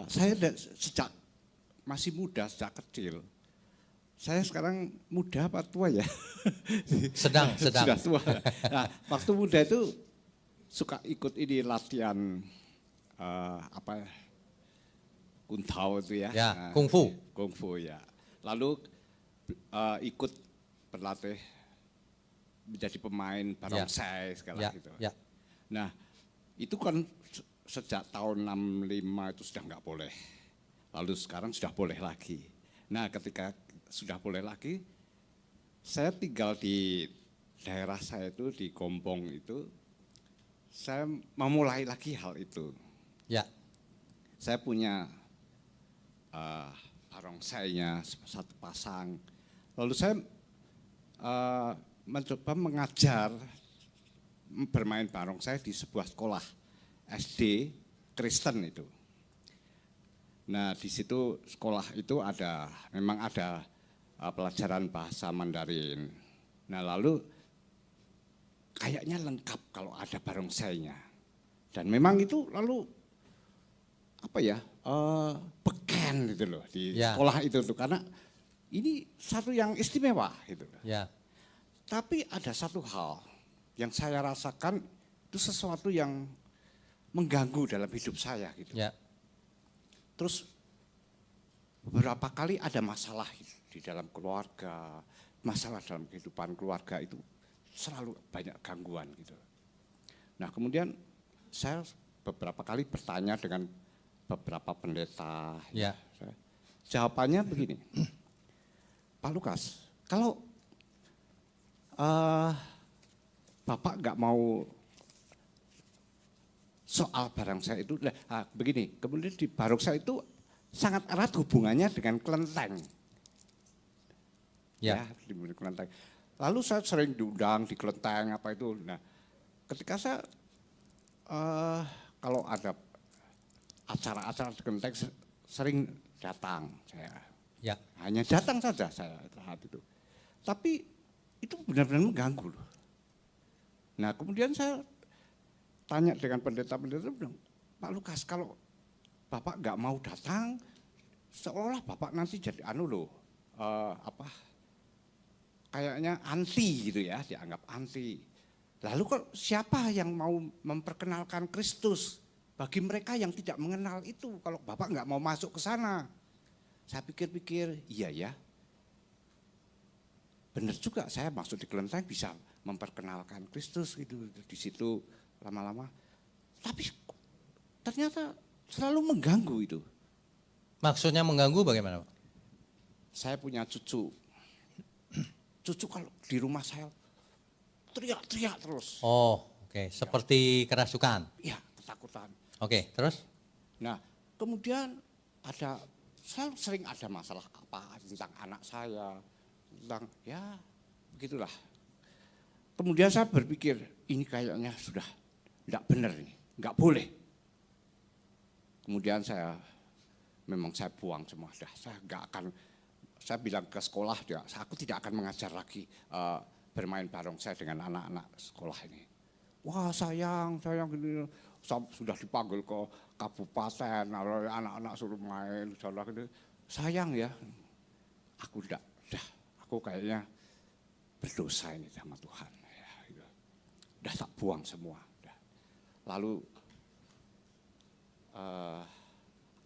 saya sejak masih muda, sejak kecil. Saya sekarang muda apa tua ya? Sedang. Sudah tua. Nah, waktu muda itu suka ikut ini latihan kuntao itu ya. Ya, Nah, kungfu. Kungfu ya. Lalu ikut berlatih menjadi pemain barongsai segala Ya, gitu. ya. Nah, itu kan sejak tahun 65 itu sudah nggak boleh. Lalu sekarang sudah boleh lagi. Nah, ketika sudah boleh lagi, saya tinggal di daerah saya itu di Gombong itu, saya memulai lagi hal itu. Ya. Saya punya barongsainya satu pasang. Lalu saya mencoba mengajar bermain barongsai di sebuah sekolah SD Kristen itu. Nah, di situ sekolah itu memang ada pelajaran bahasa Mandarin. Nah, lalu kayaknya lengkap kalau ada barongsainya. Dan memang itu lalu beken gitu loh di Ya. sekolah itu tuh, karena ini satu yang istimewa gitu. Ya. Tapi ada satu hal yang saya rasakan itu sesuatu yang mengganggu dalam hidup saya gitu. Ya. Terus beberapa kali ada masalah di dalam keluarga, masalah dalam kehidupan keluarga itu selalu banyak gangguan gitu. Nah, kemudian saya beberapa kali bertanya dengan beberapa pendeta. Ya. Jawabannya begini, Pak Lukas, kalau Bapak nggak mau soal barongsai itu, begini, kemudian di barongsai itu sangat erat hubungannya dengan kelenteng. Ya. Di kelenteng. Lalu saya sering diundang di kelenteng apa itu. Nah, ketika saya kalau ada acara-acara di kelenteng sering datang saya. Ya. Hanya datang saja saya saat itu. Tapi itu benar-benar mengganggu loh. Nah, kemudian saya tanya dengan pendeta-pendeta, bilang, Pak Lukas, kalau Bapak nggak mau datang, seolah Bapak nanti jadi kayaknya anti gitu ya, dianggap anti. Lalu kok siapa yang mau memperkenalkan Kristus bagi mereka yang tidak mengenal itu, kalau Bapak nggak mau masuk ke sana? Saya pikir-pikir, iya ya, benar juga, saya masuk di kelenteng bisa memperkenalkan Kristus gitu di situ lama-lama. Tapi ternyata selalu mengganggu itu. Maksudnya mengganggu bagaimana Pak? Saya punya cucu. Cucu kalau di rumah saya teriak-teriak terus. Oh, oke. Seperti kerasukan. Iya, ketakutan. Oke, terus? Nah, kemudian selalu sering ada masalah apa tentang anak saya, tentang ya begitulah. Kemudian saya berpikir, ini kayaknya sudah tidak benar ini, nggak boleh. Kemudian saya buang semua, saya nggak akan. Saya bilang ke sekolah, aku tidak akan mengajar lagi bermain barongsai dengan anak-anak sekolah ini. Wah sayang gini, sudah dipanggil ke kabupaten, anak-anak suruh main, gitu. Sayang ya, aku aku kayaknya berdosa ini sama Tuhan. Ya, gitu. Udah tak buang semua. Udah. Lalu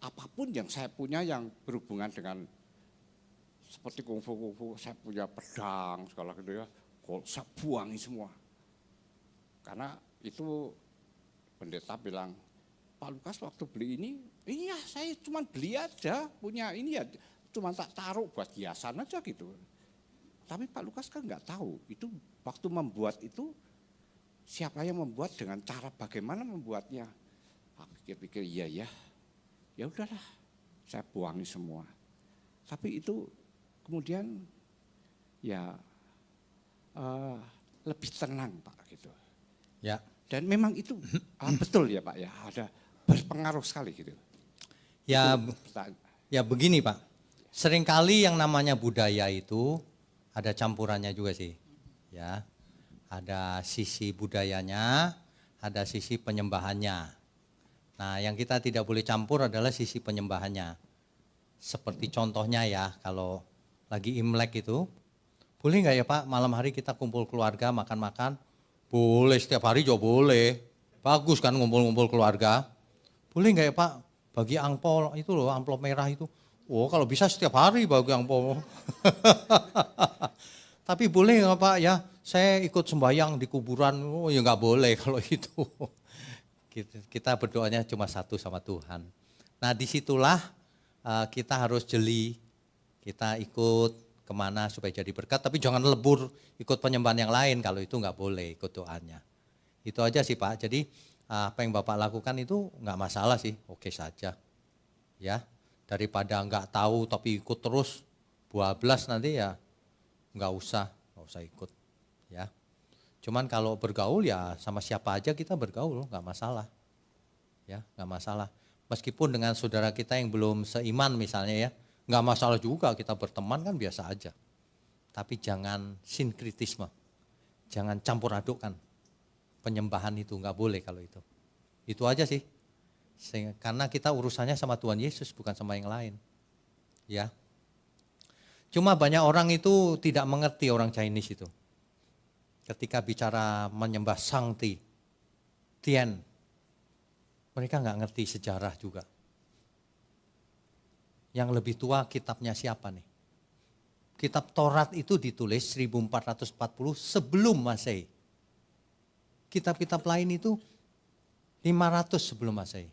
apapun yang saya punya yang berhubungan dengan seperti kungfu, saya punya pedang segala gitu ya, saya buangi semua. Karena itu pendeta bilang, Pak Lukas waktu beli ini, iya saya cuma beli aja, punya ini ya, cuma tak taruh buat hiasan aja gitu. Tapi Pak Lukas kan nggak tahu, itu waktu membuat itu, siapa yang membuat dengan cara bagaimana membuatnya. Aku pikir-pikir iya ya udahlah, saya buangi semua. Tapi itu kemudian ya lebih tenang Pak gitu. Ya. Dan memang itu betul ya Pak ya, ada berpengaruh sekali gitu. Ya, Itu, ya begini Pak, seringkali yang namanya budaya itu ada campurannya juga sih. Ya, ada sisi budayanya, ada sisi penyembahannya. Nah yang kita tidak boleh campur adalah sisi penyembahannya. Seperti contohnya ya, kalau lagi Imlek itu, boleh nggak ya Pak malam hari kita kumpul keluarga makan-makan? Boleh, setiap hari juga boleh. Bagus kan ngumpul-ngumpul keluarga. Boleh nggak ya Pak bagi angpau itu loh, amplop merah itu. Oh kalau bisa setiap hari bagi angpau. Tapi boleh nggak Pak ya saya ikut sembahyang di kuburan? Oh ya nggak boleh kalau itu. Kita berdoanya cuma satu sama Tuhan. Nah disitulah kita harus jeli, kita ikut kemana supaya jadi berkat, tapi jangan lebur ikut penyembahan yang lain, kalau itu nggak boleh ikut doanya. Itu aja sih Pak, jadi apa yang Bapak lakukan itu nggak masalah sih, oke saja. Ya, daripada nggak tahu tapi ikut terus, bablas nanti ya nggak usah ikut. Ya, cuman kalau bergaul ya sama siapa aja kita bergaul, nggak masalah. Ya, nggak masalah. Meskipun dengan saudara kita yang belum seiman misalnya ya, nggak masalah juga kita berteman kan biasa aja. Tapi jangan sinkritisme, jangan campur adukkan. Penyembahan itu nggak boleh kalau itu. Itu aja sih. Karena kita urusannya sama Tuhan Yesus bukan sama yang lain. Ya. Cuma banyak orang itu tidak mengerti orang Chinese itu. Ketika bicara menyembah Sangti, Tien, mereka nggak ngerti sejarah juga. Yang lebih tua kitabnya siapa nih? Kitab Taurat itu ditulis 1440 sebelum Masehi. Kitab-kitab lain itu 500 sebelum Masehi.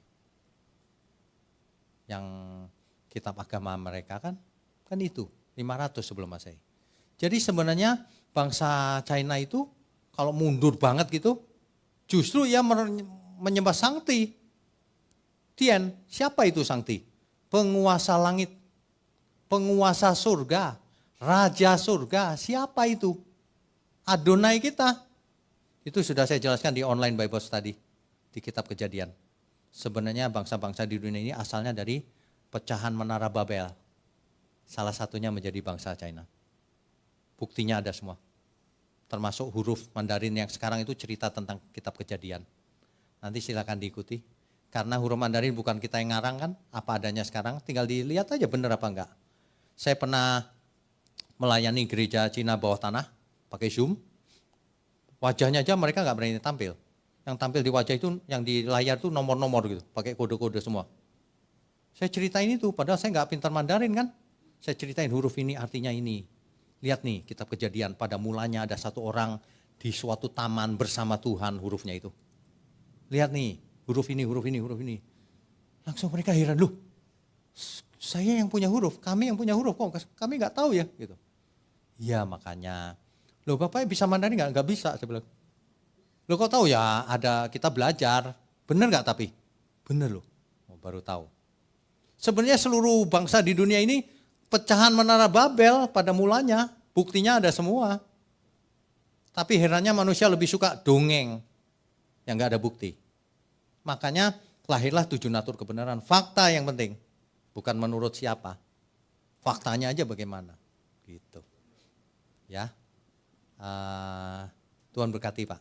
Yang kitab agama mereka kan itu 500 sebelum Masehi. Jadi sebenarnya bangsa China itu kalau mundur banget gitu, justru ia menyembah Sangti. Tien, siapa itu Sangti? Penguasa langit, penguasa surga, raja surga, siapa itu? Adonai kita. Itu sudah saya jelaskan di online Bible Study, di kitab Kejadian. Sebenarnya bangsa-bangsa di dunia ini asalnya dari pecahan menara Babel. Salah satunya menjadi bangsa China. Buktinya ada semua. Termasuk huruf Mandarin yang sekarang itu cerita tentang kitab Kejadian. Nanti silakan diikuti. Karena huruf Mandarin bukan kita yang ngarang kan, apa adanya sekarang, tinggal dilihat aja bener apa enggak. Saya pernah melayani gereja Cina bawah tanah, pakai Zoom, wajahnya aja mereka enggak berani tampil. Yang tampil di wajah itu, yang di layar itu nomor-nomor gitu, pakai kode-kode semua. Saya ceritain itu, padahal saya enggak pintar Mandarin kan. Saya ceritain huruf ini artinya ini. Lihat nih kitab Kejadian, pada mulanya ada satu orang di suatu taman bersama Tuhan, hurufnya itu. Lihat nih. Huruf ini. Langsung mereka heran, loh saya yang punya huruf, kami yang punya huruf, kok kami nggak tahu ya gitu. Iya makanya, loh Bapak bisa Mandarin nggak bisa, saya bilang. Loh kok tahu ya, ada kita belajar, bener nggak tapi? Bener loh, baru tahu. Sebenarnya seluruh bangsa di dunia ini pecahan menara Babel pada mulanya, buktinya ada semua. Tapi herannya manusia lebih suka dongeng yang nggak ada bukti. Makanya lahirlah 7 natur kebenaran. Fakta yang penting, bukan menurut siapa. Faktanya aja bagaimana, gitu. Ya, Tuhan berkati Pak.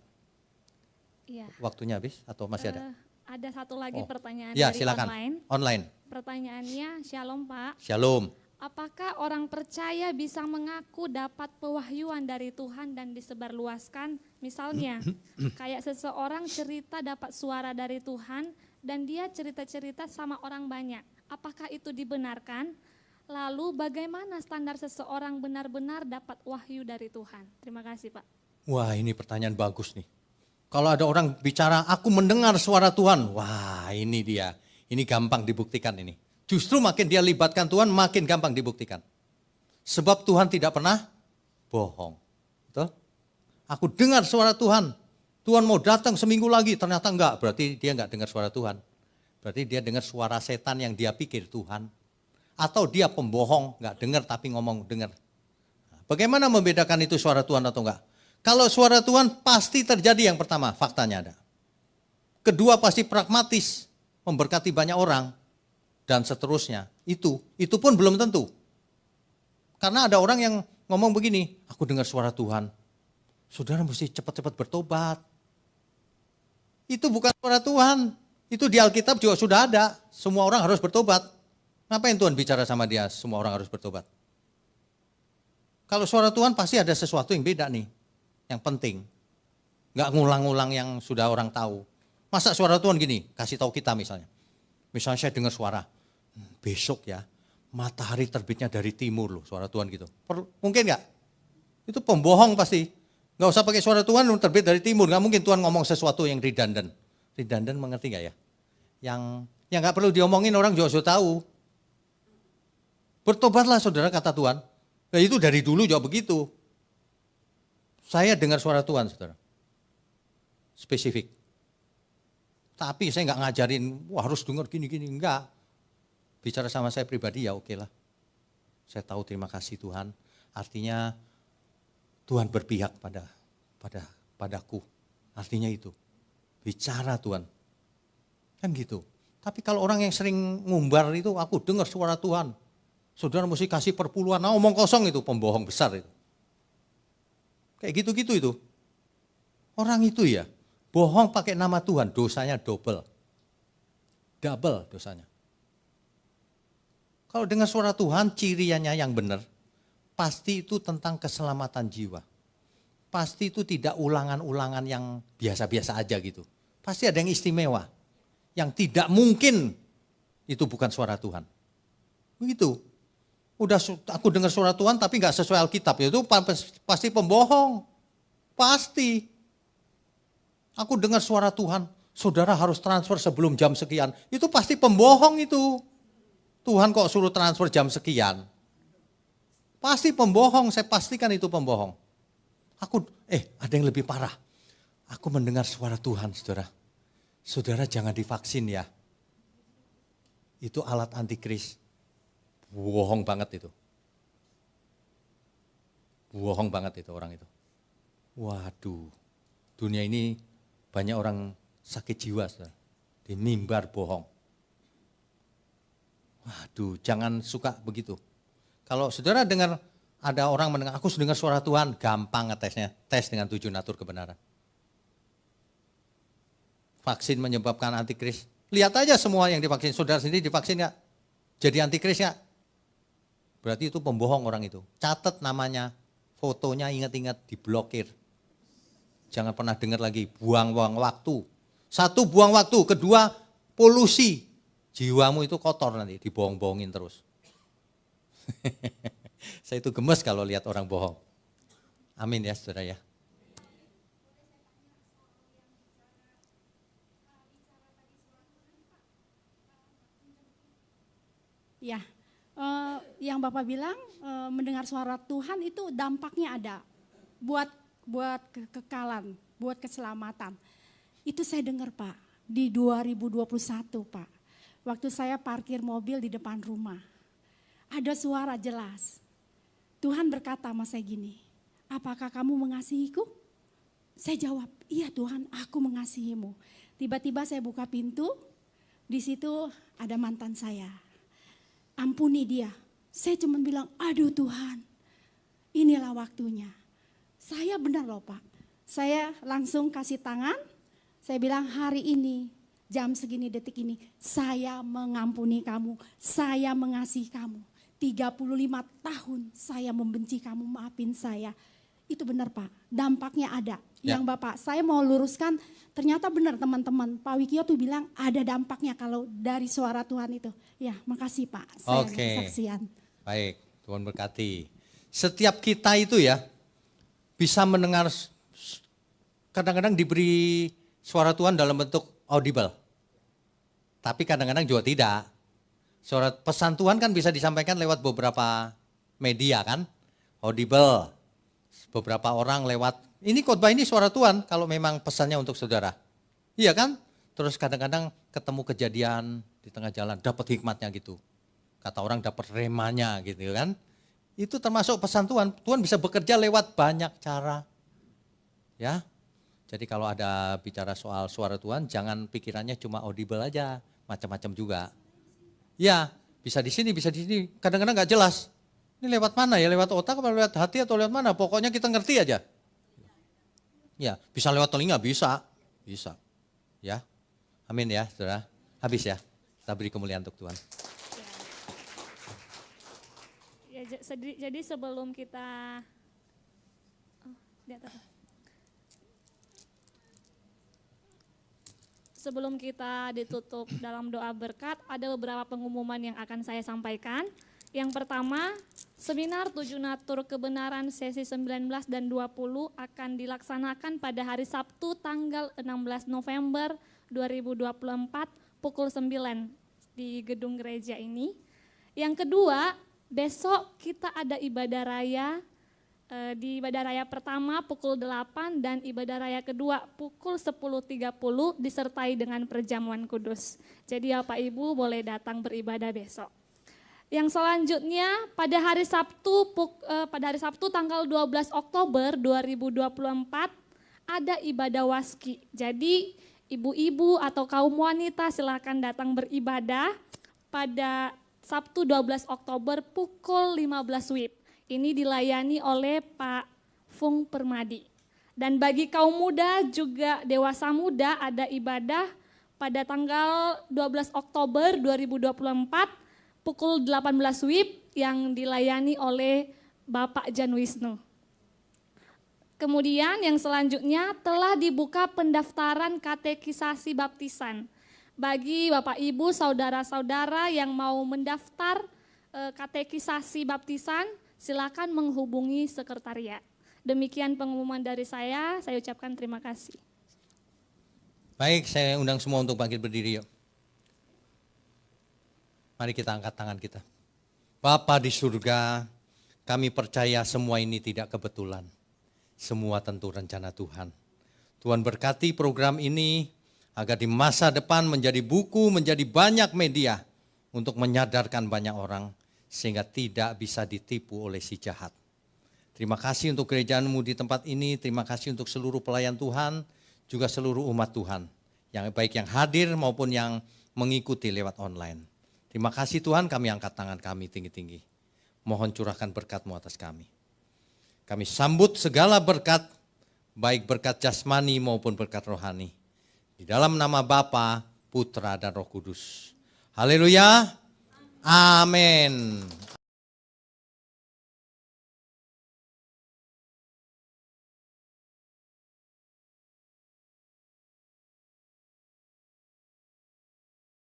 Iya. Waktunya habis atau masih ada? Ada satu lagi pertanyaan Ya, dari silakan. Online. Pertanyaannya, Shalom Pak. Shalom. Apakah orang percaya bisa mengaku dapat pewahyuan dari Tuhan dan disebarluaskan? Misalnya, kayak seseorang cerita dapat suara dari Tuhan dan dia cerita-cerita sama orang banyak. Apakah itu dibenarkan? Lalu bagaimana standar seseorang benar-benar dapat wahyu dari Tuhan? Terima kasih Pak. Wah ini pertanyaan bagus nih. Kalau ada orang bicara, aku mendengar suara Tuhan. Wah, ini dia. Ini gampang dibuktikan ini. Justru makin dia libatkan Tuhan, makin gampang dibuktikan. Sebab Tuhan tidak pernah bohong. Betul? Aku dengar suara Tuhan. Tuhan mau datang seminggu lagi, ternyata enggak. Berarti dia enggak dengar suara Tuhan. Berarti dia dengar suara setan yang dia pikir Tuhan. Atau dia pembohong, enggak dengar tapi ngomong dengar. Bagaimana membedakan itu suara Tuhan atau enggak? Kalau suara Tuhan pasti terjadi yang pertama, faktanya ada. Kedua pasti pragmatis, memberkati banyak orang, dan seterusnya. Itu pun belum tentu. Karena ada orang yang ngomong begini, aku dengar suara Tuhan. Saudara mesti cepat-cepat bertobat. Itu bukan suara Tuhan. Itu di Alkitab juga sudah ada. Semua orang harus bertobat. Ngapain Tuhan bicara sama dia, semua orang harus bertobat? Kalau suara Tuhan pasti ada sesuatu yang beda nih. Yang penting. Nggak ngulang-ngulang yang sudah orang tahu. Masa suara Tuhan gini, kasih tahu kita misalnya. Misalnya saya dengar suara, besok ya matahari terbitnya dari timur loh, suara Tuhan gitu. Mungkin nggak? Itu pembohong pasti. Nggak usah pakai suara Tuhan terbit dari timur. Nggak mungkin Tuhan ngomong sesuatu yang redundant. Redundant mengerti nggak ya? Yang nggak perlu diomongin orang juga sudah tahu. Bertobatlah saudara kata Tuhan. Nah, itu dari dulu juga begitu. Saya dengar suara Tuhan, saudara. Spesifik. Tapi saya nggak ngajarin, wah harus dengar gini-gini. Enggak. Bicara sama saya pribadi ya oke lah. Saya tahu terima kasih Tuhan. Artinya Tuhan berpihak padaku. Artinya itu. Bicara Tuhan. Kan gitu. Tapi kalau orang yang sering ngumbar itu, aku dengar suara Tuhan. Saudara mesti kasih perpuluhan, nah omong kosong itu, pembohong besar itu. Kayak gitu-gitu itu. Orang itu ya, bohong pakai nama Tuhan, dosanya double. Double dosanya. Kalau dengar suara Tuhan, ciriannya yang benar, pasti itu tentang keselamatan jiwa. Pasti itu tidak ulangan-ulangan yang biasa-biasa aja gitu. Pasti ada yang istimewa. Yang tidak mungkin itu bukan suara Tuhan. Begitu. Udah aku dengar suara Tuhan tapi nggak sesuai Alkitab, itu pasti pembohong. Pasti. Aku dengar suara Tuhan, saudara harus transfer sebelum jam sekian. Itu pasti pembohong itu. Tuhan kok suruh transfer jam sekian. Pasti pembohong, saya pastikan itu pembohong. Ada yang lebih parah. Aku mendengar suara Tuhan, saudara. Saudara jangan divaksin ya. Itu alat antikris. Bohong banget itu. Bohong banget itu orang itu. Waduh, dunia ini banyak orang sakit jiwa, saudara. Dimimbar bohong. Waduh, jangan suka begitu. Kalau saudara dengar ada orang mendengar, aku dengar suara Tuhan, gampang ngetesnya. Tes dengan 7 natur kebenaran. Vaksin menyebabkan antikris. Lihat aja semua yang divaksin. Saudara sendiri divaksin gak? Jadi antikris gak? Berarti itu pembohong orang itu. Catat namanya, fotonya ingat-ingat, diblokir. Jangan pernah dengar lagi, buang-buang waktu. Satu, buang waktu. Kedua, polusi. Jiwamu itu kotor nanti, dibohong-bohongin terus. Saya itu gemes kalau lihat orang bohong. Amin ya saudara ya. Ya, yang Bapak bilang mendengar suara Tuhan itu dampaknya ada buat kekekalan, buat keselamatan. Itu saya dengar Pak di 2021 Pak. Waktu saya parkir mobil di depan rumah. Ada suara jelas. Tuhan berkata sama saya gini, apakah kamu mengasihiku? Saya jawab, iya Tuhan aku mengasihimu. Tiba-tiba saya buka pintu, di situ ada mantan saya. Ampuni dia. Saya cuma bilang, aduh Tuhan, inilah waktunya. Saya benar loh Pak. Saya langsung kasih tangan, saya bilang hari ini, jam segini detik ini, saya mengampuni kamu, saya mengasihi kamu. 35 tahun saya membenci kamu, maafin saya. Itu benar Pak, dampaknya ada. Yang Bapak, saya mau luruskan, ternyata benar teman-teman. Pak Wikio tuh bilang ada dampaknya kalau dari suara Tuhan itu. Ya, makasih Pak, saya kesaksian. Baik, Tuhan berkati. Setiap kita itu ya bisa mendengar kadang-kadang diberi suara Tuhan dalam bentuk audible. Tapi kadang-kadang juga tidak. Suara pesan Tuhan kan bisa disampaikan lewat beberapa media kan. Audible. Beberapa orang lewat, ini khotbah ini suara Tuhan kalau memang pesannya untuk saudara. Iya kan? Terus kadang-kadang ketemu kejadian di tengah jalan, dapat hikmatnya gitu. Kata orang dapat remanya gitu kan. Itu termasuk pesan Tuhan. Tuhan bisa bekerja lewat banyak cara. Ya. Jadi kalau ada bicara soal suara Tuhan, jangan pikirannya cuma audible aja, macam-macam juga. Ya, bisa di sini, bisa di sini. Kadang-kadang nggak jelas. Ini lewat mana ya? Lewat otak atau lewat hati atau lewat mana? Pokoknya kita ngerti aja. Ya, bisa lewat telinga, bisa. Bisa. Ya. Amin ya, Saudara. Habis ya. Kita beri kemuliaan untuk Tuhan. Ya, jadi sebelum kita di atas. Sebelum kita ditutup dalam doa berkat, ada beberapa pengumuman yang akan saya sampaikan. Yang pertama, seminar 7 Natur Kebenaran sesi 19 dan 20 akan dilaksanakan pada hari Sabtu tanggal 16 November 2024 pukul 9 di gedung gereja ini. Yang kedua, besok kita ada ibadah raya. Di ibadah raya pertama pukul 8 dan ibadah raya kedua pukul 10.30 disertai dengan perjamuan kudus. Jadi Bapak Ibu boleh datang beribadah besok. Yang selanjutnya pada hari Sabtu tanggal 12 Oktober 2024 ada ibadah waski. Jadi ibu-ibu atau kaum wanita silakan datang beribadah pada Sabtu 12 Oktober pukul 15 WIB. Ini dilayani oleh Pak Fung Permadi. Dan bagi kaum muda juga dewasa muda ada ibadah pada tanggal 12 Oktober 2024 pukul 18 WIB yang dilayani oleh Bapak Jan Wisnu. Kemudian yang selanjutnya telah dibuka pendaftaran katekisasi baptisan. Bagi Bapak Ibu, saudara-saudara yang mau mendaftar katekisasi baptisan, silakan menghubungi sekretariat. Demikian pengumuman dari saya ucapkan terima kasih. Baik, saya undang semua untuk bangkit berdiri yuk. Mari kita angkat tangan kita. Bapa di surga, kami percaya semua ini tidak kebetulan. Semua tentu rencana Tuhan. Tuhan berkati program ini agar di masa depan menjadi buku, menjadi banyak media untuk menyadarkan banyak orang sehingga tidak bisa ditipu oleh si jahat. Terima kasih untuk gerejaanmu di tempat ini, terima kasih untuk seluruh pelayan Tuhan, juga seluruh umat Tuhan, yang baik yang hadir maupun yang mengikuti lewat online. Terima kasih Tuhan, kami angkat tangan kami tinggi-tinggi. Mohon curahkan berkat-Mu atas kami. Kami sambut segala berkat, baik berkat jasmani maupun berkat rohani. Di dalam nama Bapa, Putra dan Roh Kudus. Haleluya. Amin.